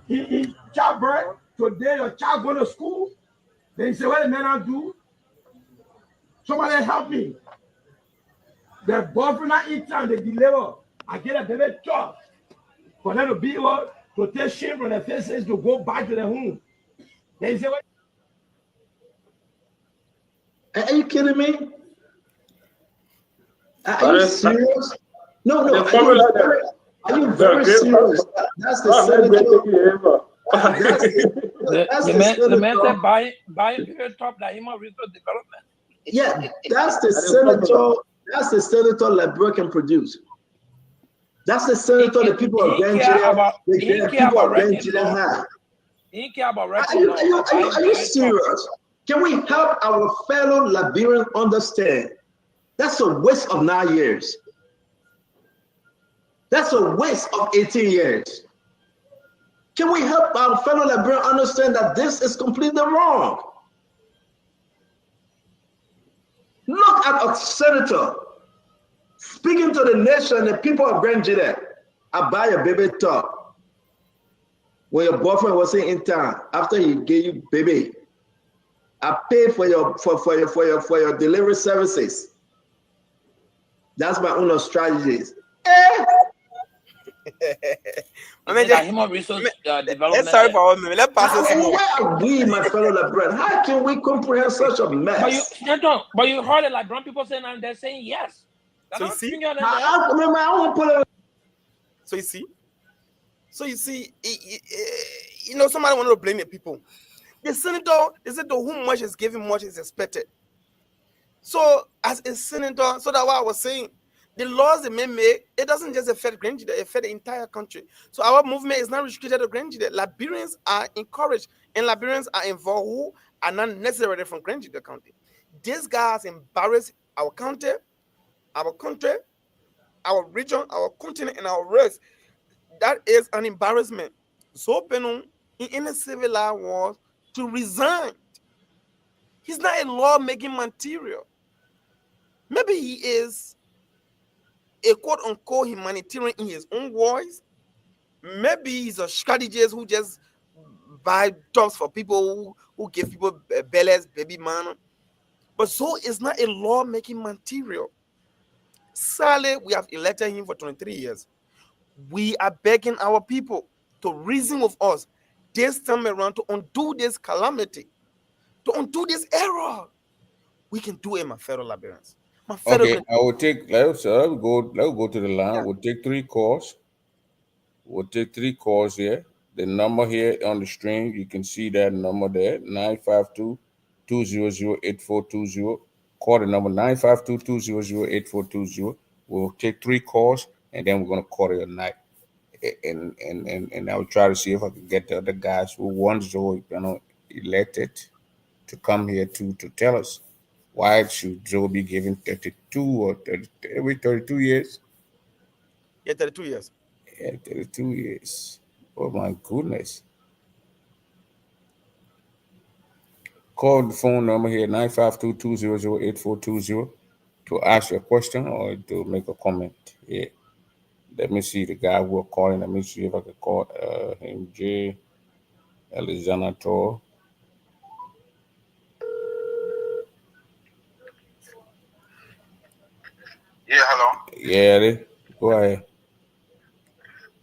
in childbirth. Today, your child go to school. Then you say, what the man I do? Somebody help me. The boyfriend not in time, they deliver. I get a baby job. For them to be able to take shame from their faces to go back to their home. Then you say, what? Are you kidding me? Are you serious? No. Are you very serious? That's the senator. The man said buy a top that human resource development. Yeah, that's the senator. That's the senator Labrador can produce. That's the senator the people of Nigeria, the people of Nigeria have. He care about Are you serious? Can we help our fellow Liberians understand? That's a waste of 9 years. That's a waste of 18 years. Can we help our fellow Liberians understand that this is completely wrong? Look at a senator speaking to the nation and the people of Grand Gide. I buy a baby talk. when your boyfriend wasn't in town, after he gave you baby, I paid for your delivery services. That's my own strategies. Human resource development. Sorry for all. Let's pass this. Where are we, my fellow Labrador? How can we comprehend such a mess? But you heard it like grown people saying, and they're saying yes. So you see, you know, somebody want to blame the people. The senator, they said to whom much is given, much is expected. So as a senator, so that's what I was saying. The laws they may make, it doesn't just affect Grenada, it affects the entire country. So our movement is not restricted to Grenada. Liberians are encouraged and Liberians are involved who are not necessarily from Grenada County. This guy has embarrassed our county, our country, our region, our continent, and our race. That is an embarrassment. So Penon, in a civil law was to resign. He's not a law-making material. Maybe he is a quote-unquote humanitarian in his own voice. Maybe he's a strategist who just buy jobs for people who give people bellies, baby man. But so is not a law-making material. Sadly, we have elected him for 23 years. We are begging our people to reason with us this time around to undo this calamity, to undo this error. We can do it, my fellow Liberians. Okay, I will take. Let's go to the line. Yeah. We'll take 3 calls. We'll take 3 calls here. The number here on the screen, you can see that number there, 952-200-8420. Call the number 952-200-8420. We'll take 3 calls, and then we're gonna call it a night. And I will try to see if I can get the other guys who want Zoe, elected, to come here to tell us. Why should Joe be given 32 or 30, every 32 years? Yeah, 32 years. Yeah, 32 years. Oh, my goodness. Call the phone number here, 952-200-8420, to ask your question or to make a comment. Yeah. Let me see the guy who are calling. Let me see if I can call him, J. Alexander Tor. Yeah, hello. Yeah, go ahead.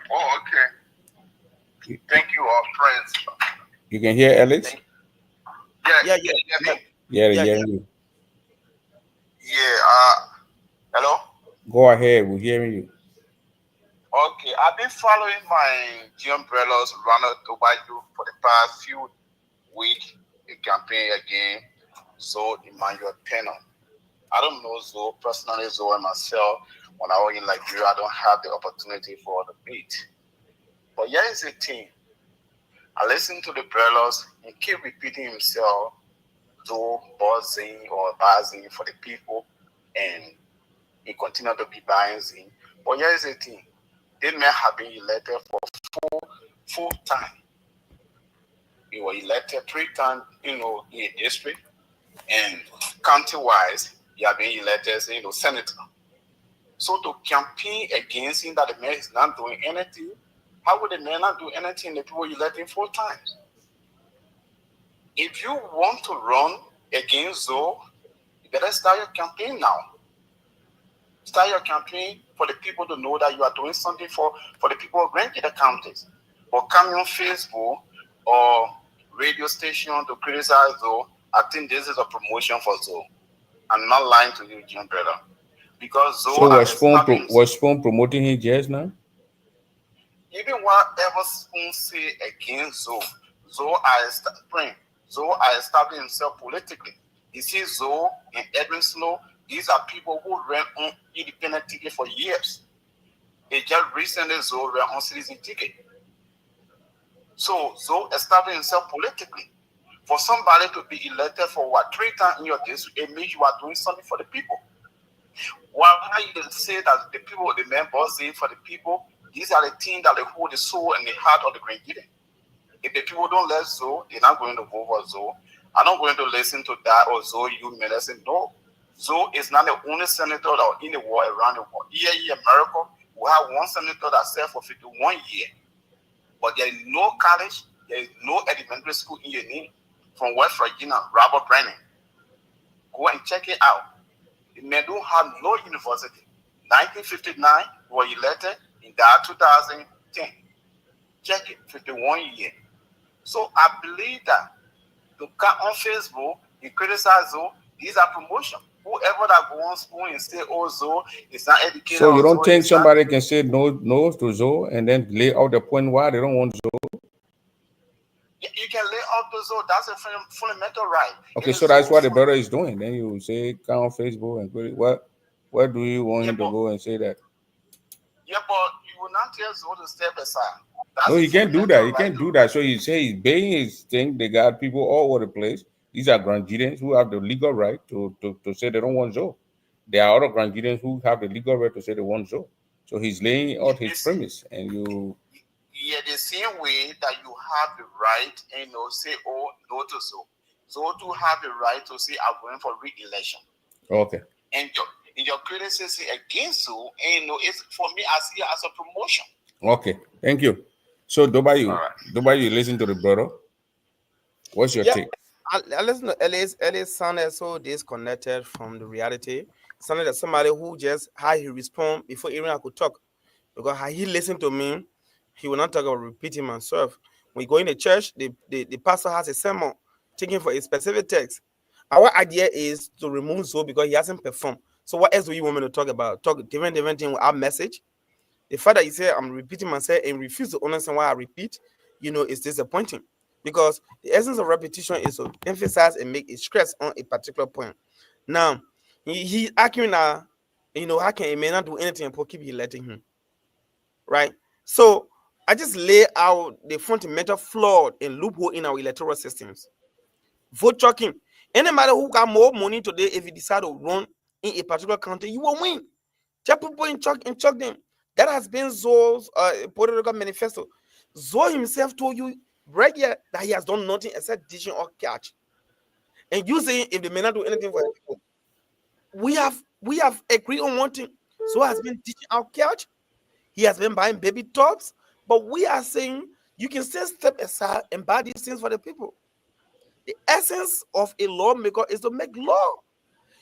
Oh, okay. Thank you, friends. You can hear Alex? Yeah. Yeah. Hello? Go ahead, we're hearing you. Okay, I've been following my G-Umbrellas Ronald Tobago for the past few weeks. The campaign again, so Emmanuel Pena. I don't know Zoe personally, Zoe and myself. When I was in Liberia, I don't have the opportunity for the beat. But here is the thing. I listen to the brothers and keep repeating himself, Zoe buzzing or buzzing for the people, and he continued to be buzzing. But here is the thing. This man have been elected for full time. He was elected 3 times, in a district, and county-wise, he has been elected, senator. So to campaign against him that the man is not doing anything, how would the man not do anything if people elect him 4 times? If you want to run against Zoe, you better start your campaign now. Start your campaign for the people to know that you are doing something for the people of Grenada counties. But coming on Facebook or radio station to criticize Zoe, I think this is a promotion for Zoe. I'm not lying to you, Jim brother. Because Zoe was Spoon promoting him just now? Even whatever Spoon say against Zoe, Zoe established himself politically. You see Zoe and Edwin Snow, these are people who ran on independent ticket for years. They just recently Zoe ran on citizen ticket. So Zoe established himself politically. For somebody to be elected for 3 times in your district, it means you are doing something for the people. Why you say that the people, the men buzzing for the people, these are the things that they hold the soul and the heart of the Grenadian. If the people don't let Zoe, they're not going to vote for Zoe. I'm not going to listen to that or Zoe, you may listen. No. Zoe is not the only senator that in the world, around the world. Here in America, we have one senator that served for 51 years. but there is no college, there is no elementary school in your name. From West Virginia, Robert Brennan. Go and check it out. The man don't have no university. 1959 was elected, in that 2010. Check it, 51 years. So I believe that to come on Facebook, you criticize Zoe, these are promotion. Whoever that goes on school and say, oh, Zoe is not educated. So you don't think somebody can say no to Zoe and then lay out the point why they don't want Zoe? You can lay out the Zoe. That's a fundamental right. Okay, so that's what the brother is doing. Then you say, come on Facebook and quit it. Where do you want him to go and say that? Yeah, but you will not tell Zoe to step aside. No, he can't do that. He can't do that. So you say he's baying his thing. They got people all over the place. These are Granadians who have the legal right to say they don't want Zoe. There are other Granadians who have the legal right to say they want Zoe. So he's laying out his premise, and you. Yeah, the same way that you have the right, say, oh, no to Zoe. Zoe to have the right to say, I'm going for re-election. Okay. And your criticism against Zoe, it's for me, I see it as a promotion. Okay, thank you. So, Dobayu, right. Dobayu, listen to the brother. What's your take? I listen to Ellis sounded so disconnected from the reality. Sounded like somebody who just how he respond before even I could talk. Because how he listened to me, he will not talk about repeating myself. When we go in the church, the pastor has a sermon taken for a specific text. Our idea is to remove Zoe because he hasn't performed. So what else do you want me to talk about? Talk different thing with our message. The fact that you say I'm repeating myself and refuse to understand why I repeat, is disappointing. Because the essence of repetition is to emphasize and make a stress on a particular point. Now, he's arguing now, how can he may not do anything and keep electing him? Right? So I just lay out the fundamental flaw and loophole in our electoral systems. Vote tracking. Any matter who got more money today, if you decide to run in a particular county, you will win. Just people in chuck them. That has been Zoe's political manifesto. Zoe himself told you right here that he has done nothing except teaching or catch. And you saying if they may not do anything for people, we have agreed on one thing. Zoe has been teaching our catch. He has been buying baby tops, but we are saying you can still step aside and buy these things for the people. The essence of a lawmaker is to make law.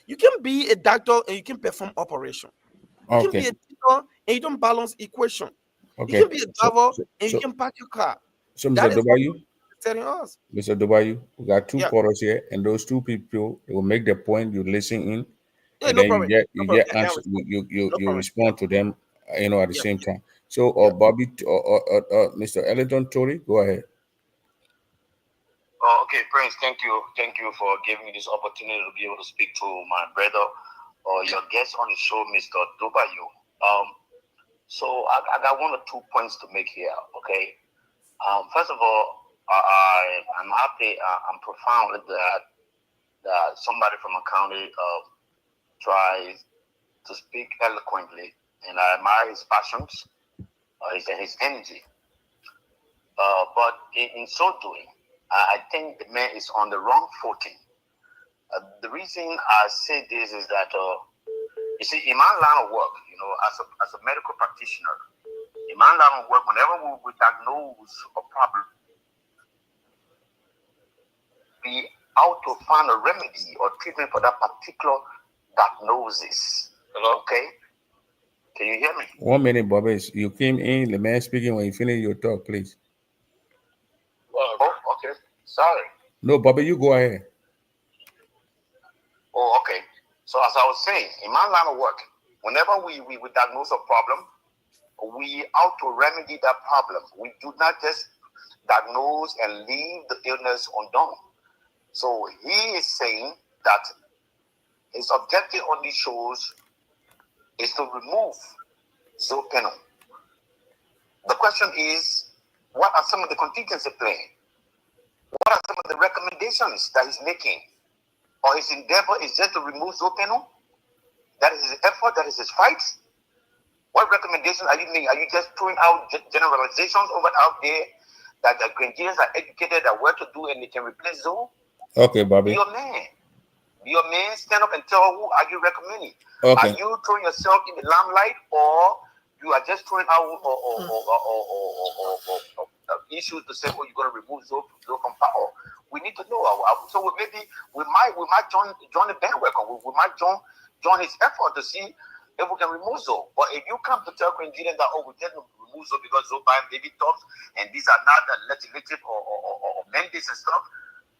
You can be a doctor and you can perform operation. You can be a teacher and you don't balance equation. Okay. You can be a driver and you can park your car. So, Mr. Dobayu, telling us. Mr. Dobayu, we got two callers here, and those two people will make their point. You listen in, and then you get answer. You respond to them, at the same time. So, Bobby, Mr. Ellington Tory, go ahead. Okay, Prince, thank you for giving me this opportunity to be able to speak to my brother or your guest on the show, Mr. Dobayu. So I got one or 2 points to make here. Okay, first of all, I'm happy. I'm profound that somebody from a county tries to speak eloquently, and I admire his passions, his energy. But in so doing, I think the man is on the wrong footing. The reason I say this is that, you see, in my line of work, as a medical practitioner, in my line of work, whenever we diagnose a problem, we out to find a remedy or treatment for that particular diagnosis. Okay? Can you hear me? 1 minute, Bobby. You came in, the man speaking. When you finish your talk, please. Oh, okay. Sorry. No, Bobby, you go ahead. Oh, okay. So as I was saying, in my line of work, whenever we diagnose a problem, we out to remedy that problem. We do not just diagnose and leave the illness undone. So he is saying that his objective on these shows is to remove Zoe Penal. The question is, what are some of the contingency plans? What are some of the recommendations that he's making? Or his endeavor is just to remove Zoe Penal? That is his effort, that is his fight? What recommendations are you making? Are you just throwing out generalizations out there that the Granadians are educated at what to do and they can replace Zoe? Okay, Bobby. Be your man. Be your man. Stand up and tell who are you recommending. Okay. Are you throwing yourself in the limelight, or you are just throwing out issues to say, oh, you're going to remove Zoe from power. We need to know. So maybe we might join the bandwagon. We might join his effort to see if we can remove Zoe. But if you come to tell Grenadian that, oh, we can't remove Zoe because Zoe buying baby tops and these are not the legislative or mandates and stuff,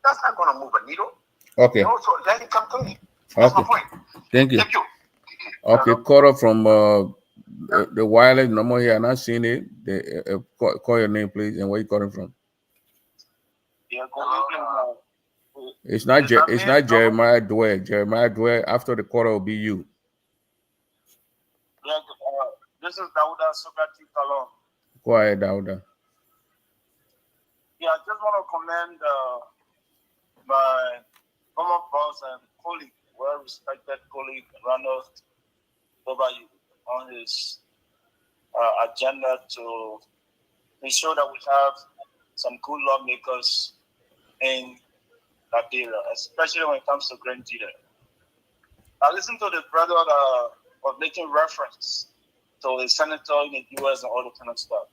that's not going to move a needle. Okay. You know, so let him come clean. That's my point. Thank you. Thank you. Okay, caller from the wireless number here. I'm not seeing it. Call your name, please, and where you calling from. Yeah, It's not Jeremiah Dwyer. Jeremiah Dwyer. After the caller will be you. Yeah, this is Dauda Sokati Kalon. Go ahead, Dauda. Yeah, I just want to commend my former boss and colleague, well-respected colleague, Ronald Tobayu, on his agenda to ensure that we have some good lawmakers in Liberia, especially when it comes to Grand Leader. I listened to the brother of making reference to a senator in the U.S. and all that kind of stuff.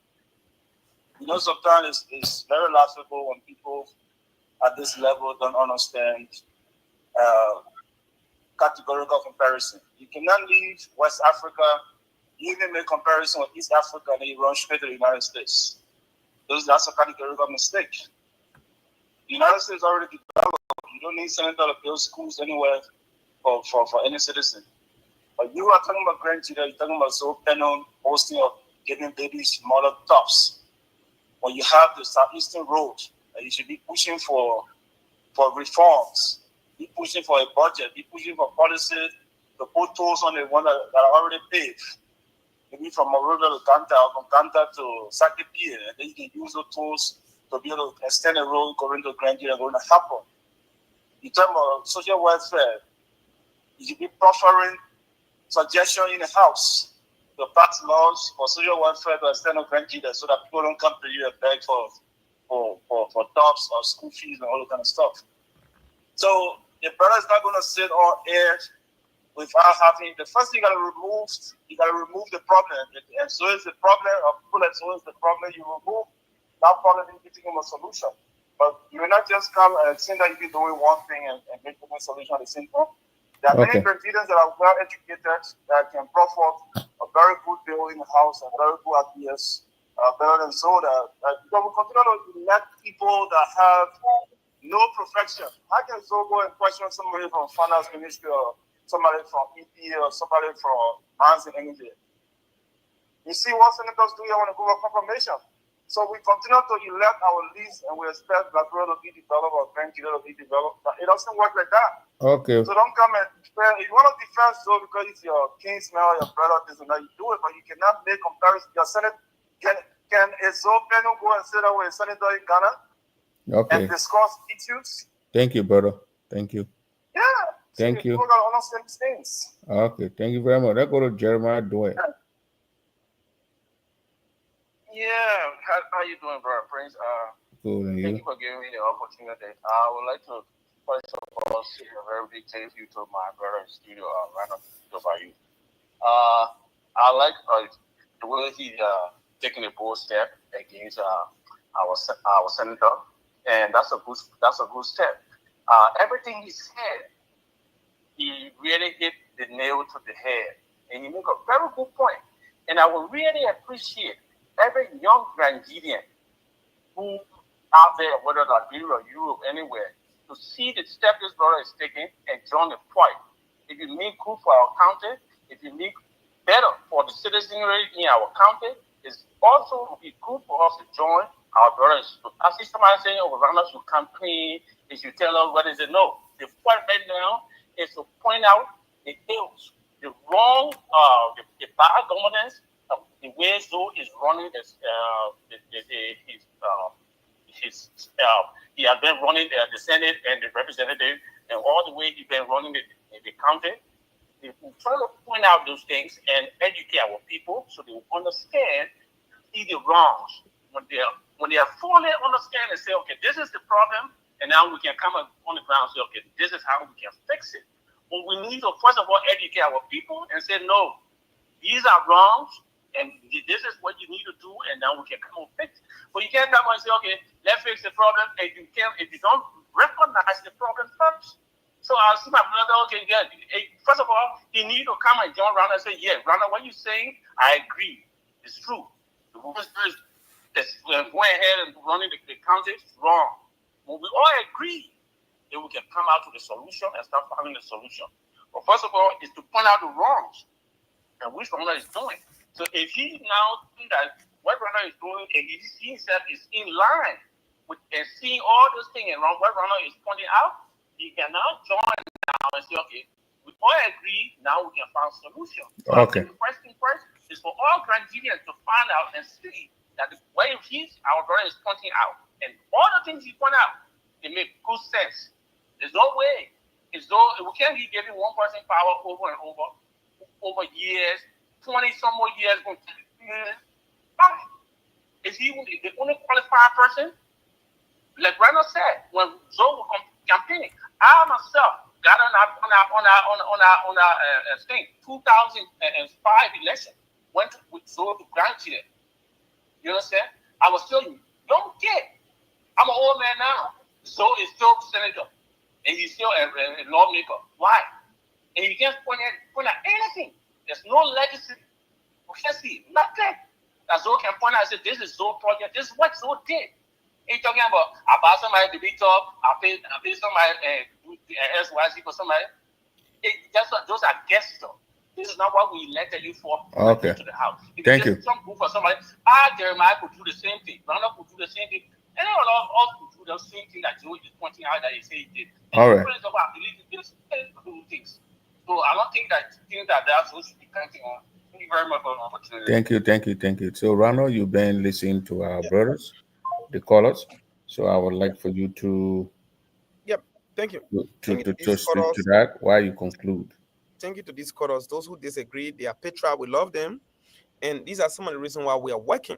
You know, sometimes it's very laughable when people at this level don't understand categorical comparison. You cannot leave West Africa, you even make comparison with East Africa, and then you run straight to the United States. That's a categorical mistake. The United States already developed. You don't need senator to build schools anywhere for any citizen. But you are talking about Grand Leader, you're talking about Zoe Pennon hosting of giving babies mother tops. When you have the Southeastern Road, you should be pushing for reforms, be pushing for a budget, be pushing for policies to put tolls on the one that are already paved. Maybe from Moruga to Kanta or from Kanta to Sake Pier, and then you can use those tools to be able to extend the road going to Grand Leader and going to Happen. In terms of social welfare, you should be proffering suggestion in the House to pass laws for social welfare to extend to Grand Leader so that people don't come to you and beg for tops or school fees and all that kind of stuff. So the brother is not going to sit on air without having the first thing you got to remove the problem. And so is the problem of people, and so is the problem you remove. That problem is giving them a solution. But you will not just come and say that you be doing one thing and make a solution at the same time. There are many Brazilians that are well educated that can proffer a very good bill in the House and very good ideas, better than so that we continue to let people that have no profession. How can so go and question somebody from Finance Ministry or somebody from EPA or somebody from Mines and Energy? You see what senators do here when they go for confirmation. So we continue to elect our leads and we expect Liberia to be developed or Grand Leader to be developed. But it doesn't work like that. Okay. So don't come and defend. If you want to defend so because it's your kinsman, your brother, this and that, you do it, but you cannot make comparison. Your Senate can a Zoe Pennon go and sit down with a senator in Ghana and discuss issues? Thank you, brother. Thank you. Yeah. Thank you. People gotta understand these things. Okay, thank you very much. Let's go to Jeremiah Dwyer. Yeah, how you doing, brother Prince? Cool, and thank you for giving me the opportunity. I would like to first of all say a very big thank you to my brother in studio, Ronald Tobayu. I like the way he taking a bold step against our senator, and that's a good step. Everything he said, he really hit the nail to the head, and he make a very good point. And I would really appreciate every young Granadian who out there, whether Liberia or Europe, anywhere, to see the step this brother is taking and join the fight. If you make good for our country, if you make better for the citizenry in our country, it's also be good for us to join our brothers. As if somebody saying, oh, Ronald should come clean, they should tell us what is it. No, the fight right now is to point out the ills, the wrong, the bad governance, the way Zoe is running he has been running the Senate and the representative, and all the way he's been running the county. We try to point out those things and educate our people so they will understand, see the wrongs. When they are fully understand and say, okay, this is the problem, and now we can come on the ground and say, okay, this is how we can fix it. But we need to first of all educate our people and say, no, these are wrongs. And this is what you need to do, and now we can come and fix. But you can't come and say, okay, let's fix the problem, and you can't if you don't recognize the problem first. So I'll see my brother, okay, yeah. First of all, he need to come and join Ronald and say, yeah, Ronald, what you're saying, I agree. It's true. The Holy Spirit that's going ahead and running the county is wrong. When we all agree, then we can come out to the solution and start finding the solution. But first of all, is to point out the wrongs and which Ronald is doing. So if he now think that what Ronald is doing and he sees himself is in line with and seeing all those things and what Ronald is pointing out, he can now join now and say, okay, we all agree, now we can find a solution. So Okay. the first thing first is for all Grandians to find out and see that the way our brother is pointing out and all the things he point out, they make good sense. There's no way. It's though we can't be giving one person power over and over years, 20 some more years. Is he the only qualified person? Like Randall said, when Zoe was campaigning, I myself got on our thing, 2005 election, went with Zoe to Grand Chile. You understand? I was still young kid. I'm an old man now. Zoe is still senator, and he's still a lawmaker. Why? And you can't point out anything. There's no legacy. We can't see nothing that Zoe can point out and say, this is Zoe project. This is what Zoe did. Ain't talking about I buy somebody to be tough, I pay somebody SYC for somebody. Those are guests though. This is not what we elected you for. Okay. To the house. If Thank you. Some group for somebody. Jeremiah could do the same thing. Ronald could do the same thing. And they all could do the same thing that Joe is pointing out that he said he did. And All right. I believe in this do things. So I don't think that that's what should be counting on. Thank you very much for the opportunity. Thank you. So Ronald, you've been listening to our brothers, the callers. So I would like for you to Yep. Thank you. speak to These callers, that while you conclude. thank you to these callers. Those who disagree, they are patriot. We love them, and these are some of the reasons why we are working.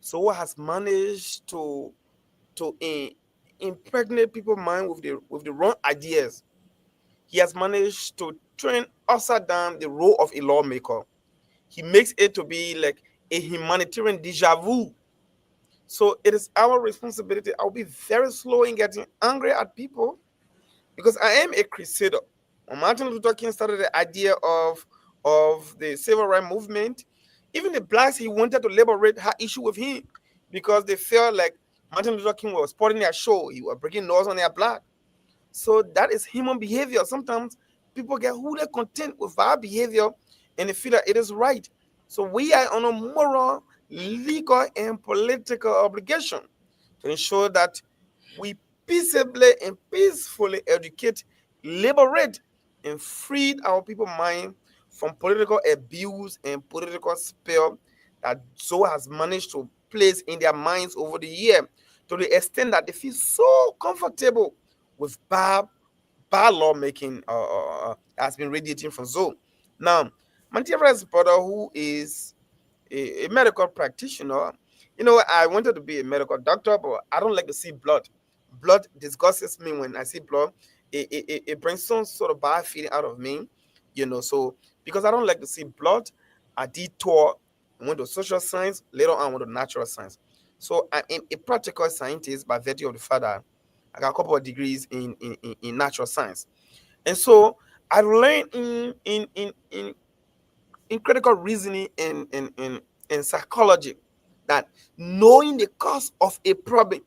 So what has managed to impregnate people's mind with the wrong ideas? He has managed to turn upside down the role of a lawmaker. He makes it to be like a humanitarian deja vu. So it is our responsibility. I'll be very slow in getting angry at people because I am a crusader. When Martin Luther King started the idea of the civil rights movement, even the blacks he wanted to liberate had issue with him because they felt like Martin Luther King was putting their show. He was breaking laws on their black. So that is human behavior. Sometimes people get who they're content with our behavior and they feel that it is right. So we are on a moral, legal, and political obligation to ensure that we peaceably and peacefully educate, liberate, and free our people's mind from political abuse and political spell that Zoe has managed to place in their minds over the year, to the extent that they feel so comfortable with bad lawmaking has been radiating from Zoe. Now, Mantiera's brother, who is a medical practitioner, I wanted to be a medical doctor, but I don't like to see blood. Blood disgusts me when I see blood. It brings some sort of bad feeling out of me, So because I don't like to see blood, I detour. I went to social science. Later on, I went to natural science. So I am a practical scientist by virtue of the fact that I got a couple of degrees in natural science, and so I learned in critical reasoning and psychology that knowing the cause of a problem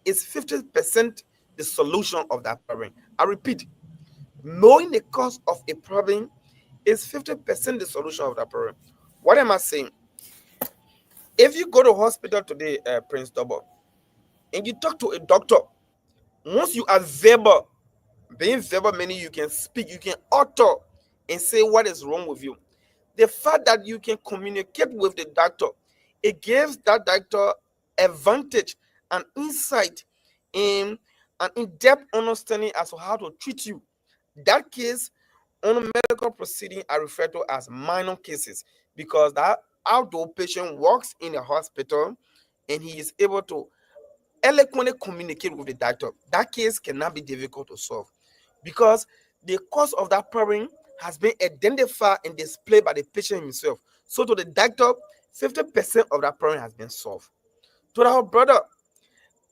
is 50% the solution of that problem. I repeat, knowing the cause of a problem is 50% the solution of that problem. What am I saying? If you go to hospital today, Prince Double, and you talk to a doctor, once you are verbal, being verbal meaning you can speak, you can utter and say what is wrong with you. The fact that you can communicate with the doctor, it gives that doctor advantage and insight in an in-depth understanding as to how to treat you. That case on a medical proceeding I refer to as minor cases, because that outdoor patient works in a hospital and he is able to eloquently communicate with the doctor. That case cannot be difficult to solve because the cause of that problem has been identified and displayed by the patient himself. So to the doctor, 50% of that problem has been solved. To our brother,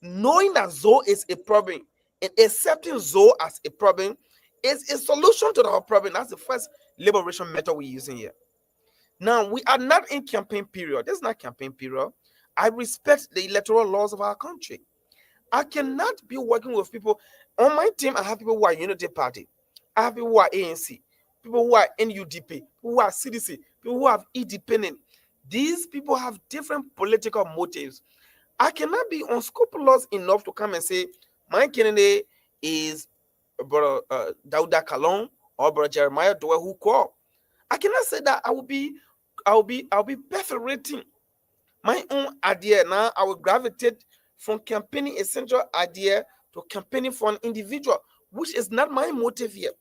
knowing that Zoe is a problem and accepting Zoe as a problem is a solution to our problem. That's the first liberation method we're using here. Now, we are not in campaign period. This is not campaign period. I respect the electoral laws of our country. I cannot be working with people. On my team, I have people who are Unity Party. I have people who are ANC, people who are NUDP, people who are CDC, people who have independent. These people have different political motives. I cannot be unscrupulous enough to come and say my candidate is Brother Dauda Kalon or Brother Jeremiah Doe who call. I cannot say that. I'll be perforating my own idea. Now I will gravitate from campaigning a central idea to campaigning for an individual, which is not my motive here.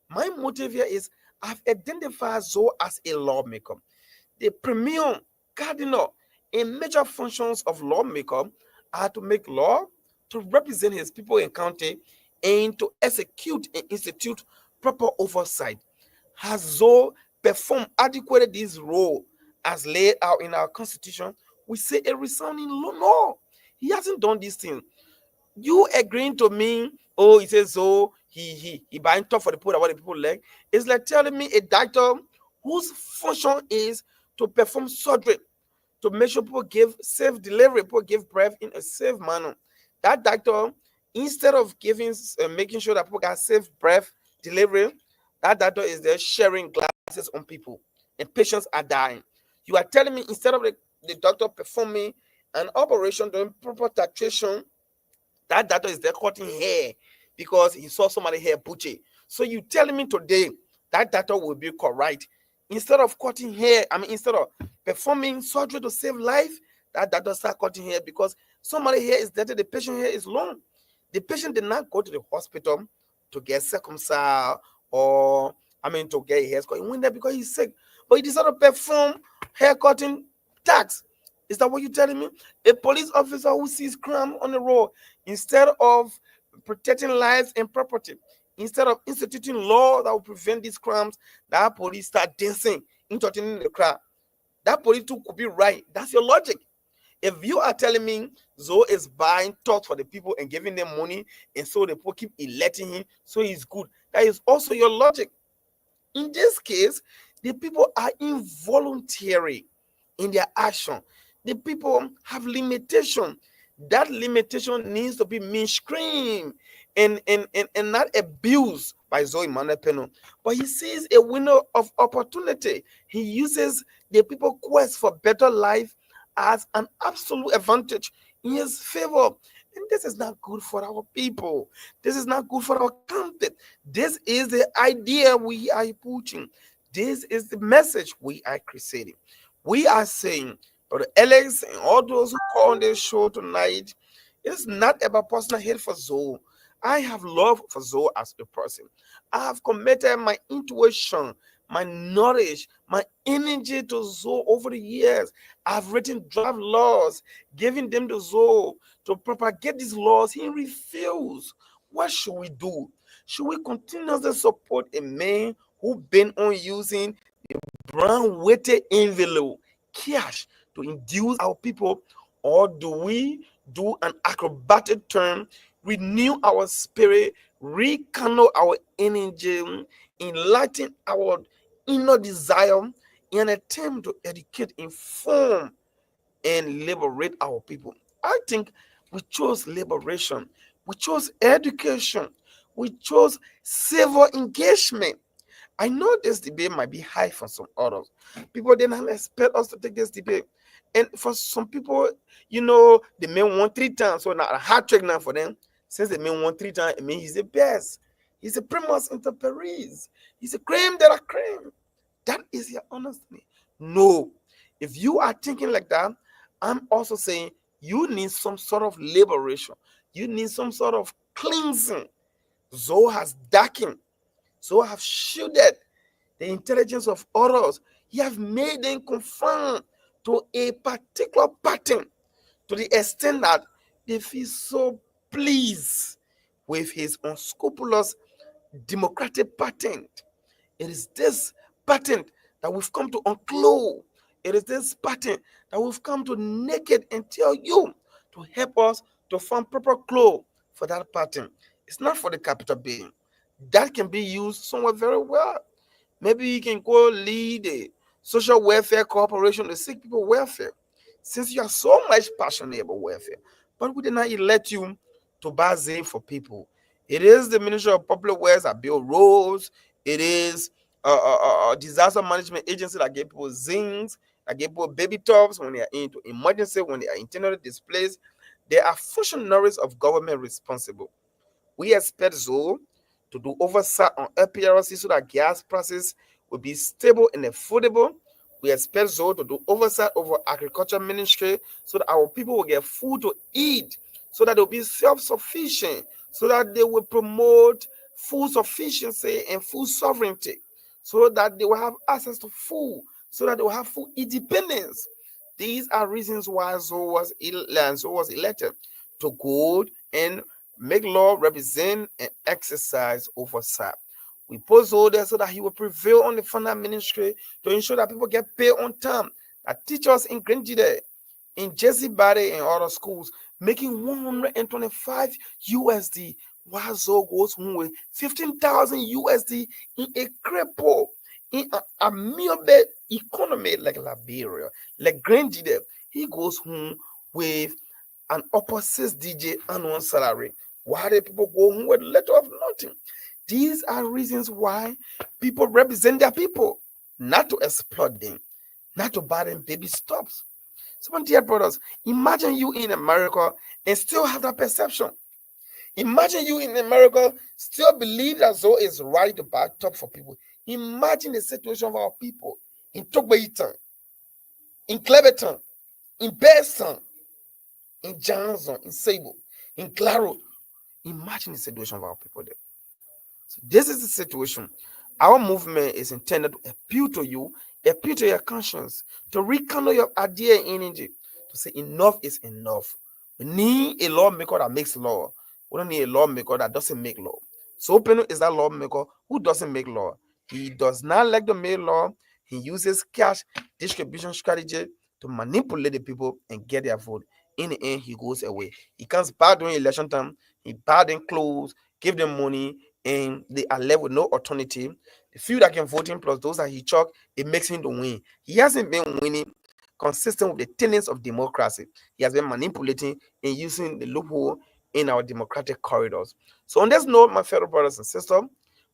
My motive here is I've identified Zoe as a lawmaker. The premier, cardinal, and major functions of lawmaker are to make law, to represent his people in county, and to execute and institute proper oversight. Has Zoe performed adequately this role as laid out in our constitution? We say a resounding no. He hasn't done this thing. You agreeing to me, oh, he says so, he buying top for the people that what the people like. It's like telling me a doctor whose function is to perform surgery, to make sure people give safe delivery, people give birth in a safe manner. That doctor, instead of making sure that people get safe birth delivery, that doctor is there sharing glasses on people and patients are dying. You are telling me instead of the doctor performing an operation doing proper titration, that doctor is there cutting hair because he saw somebody hair butcher. So you telling me today that doctor will be correct. Instead of cutting hair, instead of performing surgery to save life, that doctor start cutting hair because somebody hair is dirty, the patient hair is long. The patient did not go to the hospital to get circumcised or to get a haircut. He went there because he's sick. But he decided to perform hair cutting tax. Is that what you're telling me? A police officer who sees crime on the road, instead of protecting lives and property, instead of instituting law that will prevent these crimes, that police start dancing, entertaining the crowd. That police too could be right. That's your logic. If you are telling me Zoe is buying thoughts for the people and giving them money, and so the people keep electing him, so he's good, that is also your logic. In this case, the people are involuntary in their action. The people have limitation. That limitation needs to be mainstreamed and not abused by Zoe Manuel Peno. But he sees a window of opportunity. He uses the people's quest for better life as an absolute advantage in his favor. And this is not good for our people. This is not good for our country. This is the idea we are pushing. This is the message we are creating. We are saying, but Alex and all those who call on this show tonight, it's not about personal hate for Zoe. I have love for Zoe as a person. I have committed my intuition, my knowledge, my energy to Zoe over the years. I've written draft laws, giving them to Zoe to propagate these laws. He refused. What should we do? Should we continuously support a man who been on using the brown weighted envelope, cash, to induce our people, or do we do an acrobatic turn, renew our spirit, rekindle our energy, enlighten our inner desire in an attempt to educate, inform, and liberate our people? I think we chose liberation, we chose education, we chose civil engagement. I know this debate might be high for some others. People didn't expect us to take this debate. And for some people, the man won 3 times. So now a hard trick now for them. Since the man won 3 times, it means he's the best. He's the primus inter pares. He's a creme de la creme. That is your honesty. No. If you are thinking like that, I'm also saying you need some sort of liberation. You need some sort of cleansing. Zoe has darkened. Zoe have shielded the intelligence of others. He have made them conform to a particular pattern to the extent that they feel so pleased with his unscrupulous democratic pattern. It is this pattern that we've come to unclose It is this pattern that we've come to naked and tell you to help us to find proper clothes for that pattern. It's not for the capital building. That can be used somewhere very well. Maybe you can go lead a social welfare corporation to seek people welfare. Since you are so much passionate about welfare, but we did not elect you to buy zinc for people. It is the Ministry of Public Works that build roads. It is a disaster management agency that give people zinc, that give people baby tops when they are into emergency, when they are internally displaced. They are functionaries of government responsible. We expect Zoe to do oversight on LPRC so that gas prices will be stable and affordable. We expect Zoe to do oversight over agriculture ministry so that our people will get food to eat, so that they'll be self-sufficient, so that they will promote food sufficiency and food sovereignty, so that they will have access to food, so that they will have food independence. These are reasons why Zoe was elected to go and make law, represent, and exercise oversight. We put Zoe there so that he will prevail on the funding ministry to ensure that people get paid on time. That teachers in Grangide, in Jesse Body, and other schools making 125 USD, while Zoe goes home with 15,000 USD in a cripple, in a meal-based economy like Liberia, like Grangide. He goes home with an upper 6-digit annual salary. Why do people go home with a letter of nothing? These are reasons why people represent their people, not to exploit them, not to buy them baby stuffs. So, my dear brothers, imagine you in America and still have that perception. Imagine you in America still believe that Zoe is right to buy top for people. Imagine the situation of our people in Togbaitan, in Cleverton, in Beston, in Johnson, in Sable, in Claro. Imagine the situation of our people there. So this is the situation. Our movement is intended to appeal to you, appeal to your conscience, to rekindle your idea and energy, to say enough is enough. We need a lawmaker that makes law. We don't need a lawmaker that doesn't make law. So Peno is that lawmaker who doesn't make law. He does not like to make law. He uses cash distribution strategy to manipulate the people and get their vote. In the end, he goes away. He comes back during election time. He buy them clothes, give them money, and they are left with no alternative. The few that can vote him plus those that he chalk, it makes him to win. He hasn't been winning consistent with the tenets of democracy. He has been manipulating and using the loophole in our democratic corridors. So on this note, my fellow brothers and sisters,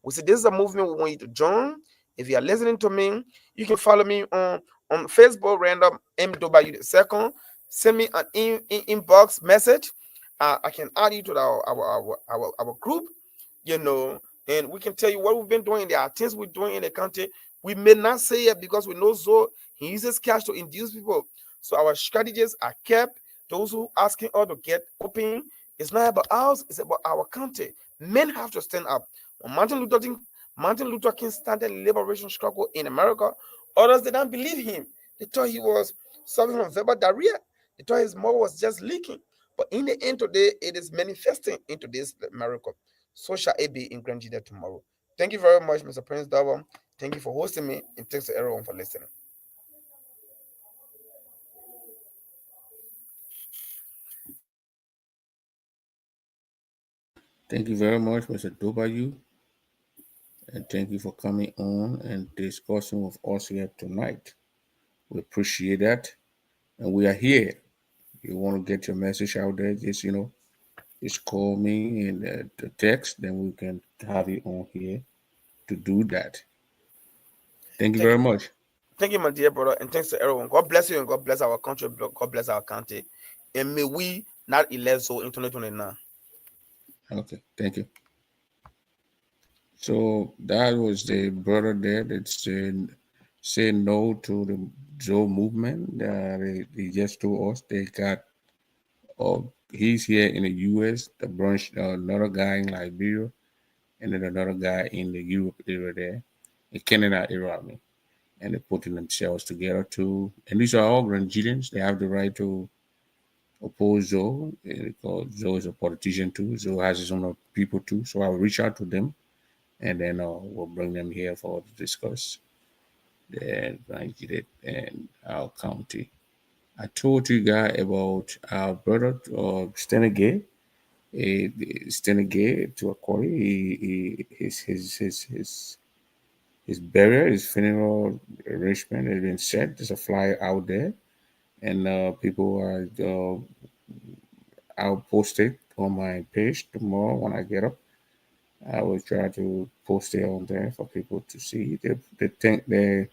we see this is a movement we want you to join. If you are listening to me, you can follow me on Facebook, Random MW2. Send me an inbox message. I can add you to our group, and we can tell you what we've been doing. There are things we're doing in the country. We may not say it because we know Zoe, he uses cash to induce people. So our strategies are kept. Those who asking us to get open, it's not about us, it's about our country. Men have to stand up. When Martin Luther King started the liberation struggle in America, others did not believe him. They thought he was suffering from verbal diarrhea. They thought his mouth was just leaking. But in the end today, it is manifesting into this miracle. So shall it be in Grangide tomorrow. Thank you very much, Mr. Prince Davo. Thank you for hosting me, and thanks to everyone for listening. Thank you very much, Mr. Dobayu. And thank you for coming on and discussing with us here tonight. We appreciate that. And we are here. You want to get your message out there, just call me and the text, then we can have you on here to do that. Thank you very much. Thank you, my dear brother, and thanks to everyone. God bless you, and God bless our country. God bless our country. And may we not elect so in 2029. Okay, thank you. So that was the brother there that said no to the Joe movement. They just told us they got. He's here in the U.S. The branch, another guy in Liberia, and then another guy in the Europe area there, in Canada area, and they're putting themselves together too. And these are all Grangidians. They have the right to oppose Joe because Joe is a politician too. Joe has his own people too. So I'll reach out to them, and then we'll bring them here for to discuss. and our county. I told you guys about our brother Stenegay. Stenegay to Akori. His burial, his funeral arrangement has been set. There's a flyer out there, and people are. I'll post it on my page tomorrow when I get up. I will try to post it on there for people to see. They think the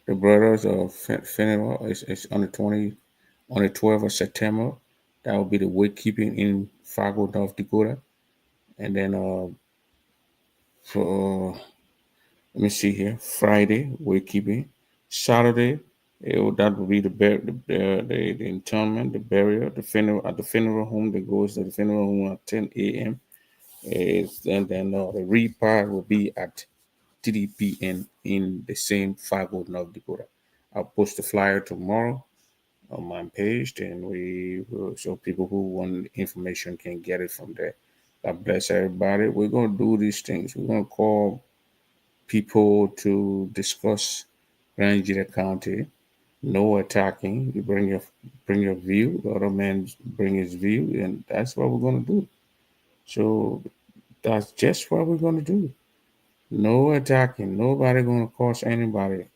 brothers of funeral is on the 12th of September. That will be the wake keeping in Fargo, North Dakota, and then let me see here. Friday wake keeping. Saturday that will be the interment, the burial, the funeral at the funeral home. That goes to the funeral home at 10 a.m. And then the repast will be at 3 p.m. in the same Fargo, North Dakota. I'll post the flyer tomorrow on my page, and we will, so people who want information can get it from there. God bless everybody. We're gonna do these things. We're gonna call people to discuss Grand Gila County. No attacking. You bring your view. The other man bring his view, and that's what we're gonna do. So that's just what we're gonna do. No attacking. Nobody gonna cause anybody.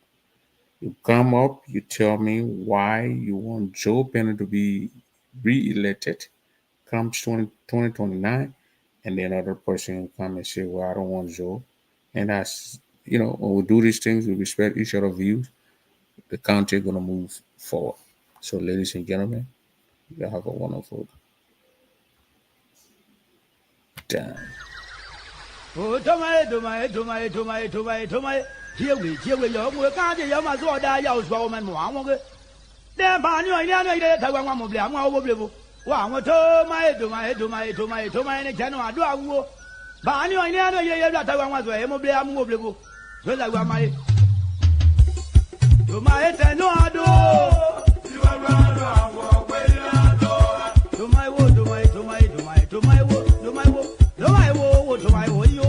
You come up. You tell me why you want Joe Bennett to be re-elected. Comes 2029, and then other person will come and say, "Well, I don't want Joe," and that's when we do these things, we respect each other's views. The county is gonna move forward. So, ladies and gentlemen, you have a wonderful time. Oh, do my, here we, you can't hear my sword, I use woman, one. Then, Barney, I want to blame one. Wow, do my, general, do I go? Barney, I never hear that I want to blame mobile. Well, I want my. To my head, no, I do. You are to my wood, to my wood, to my wood, to my wood, to my wood, you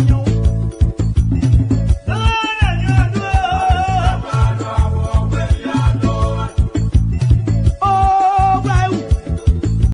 go. You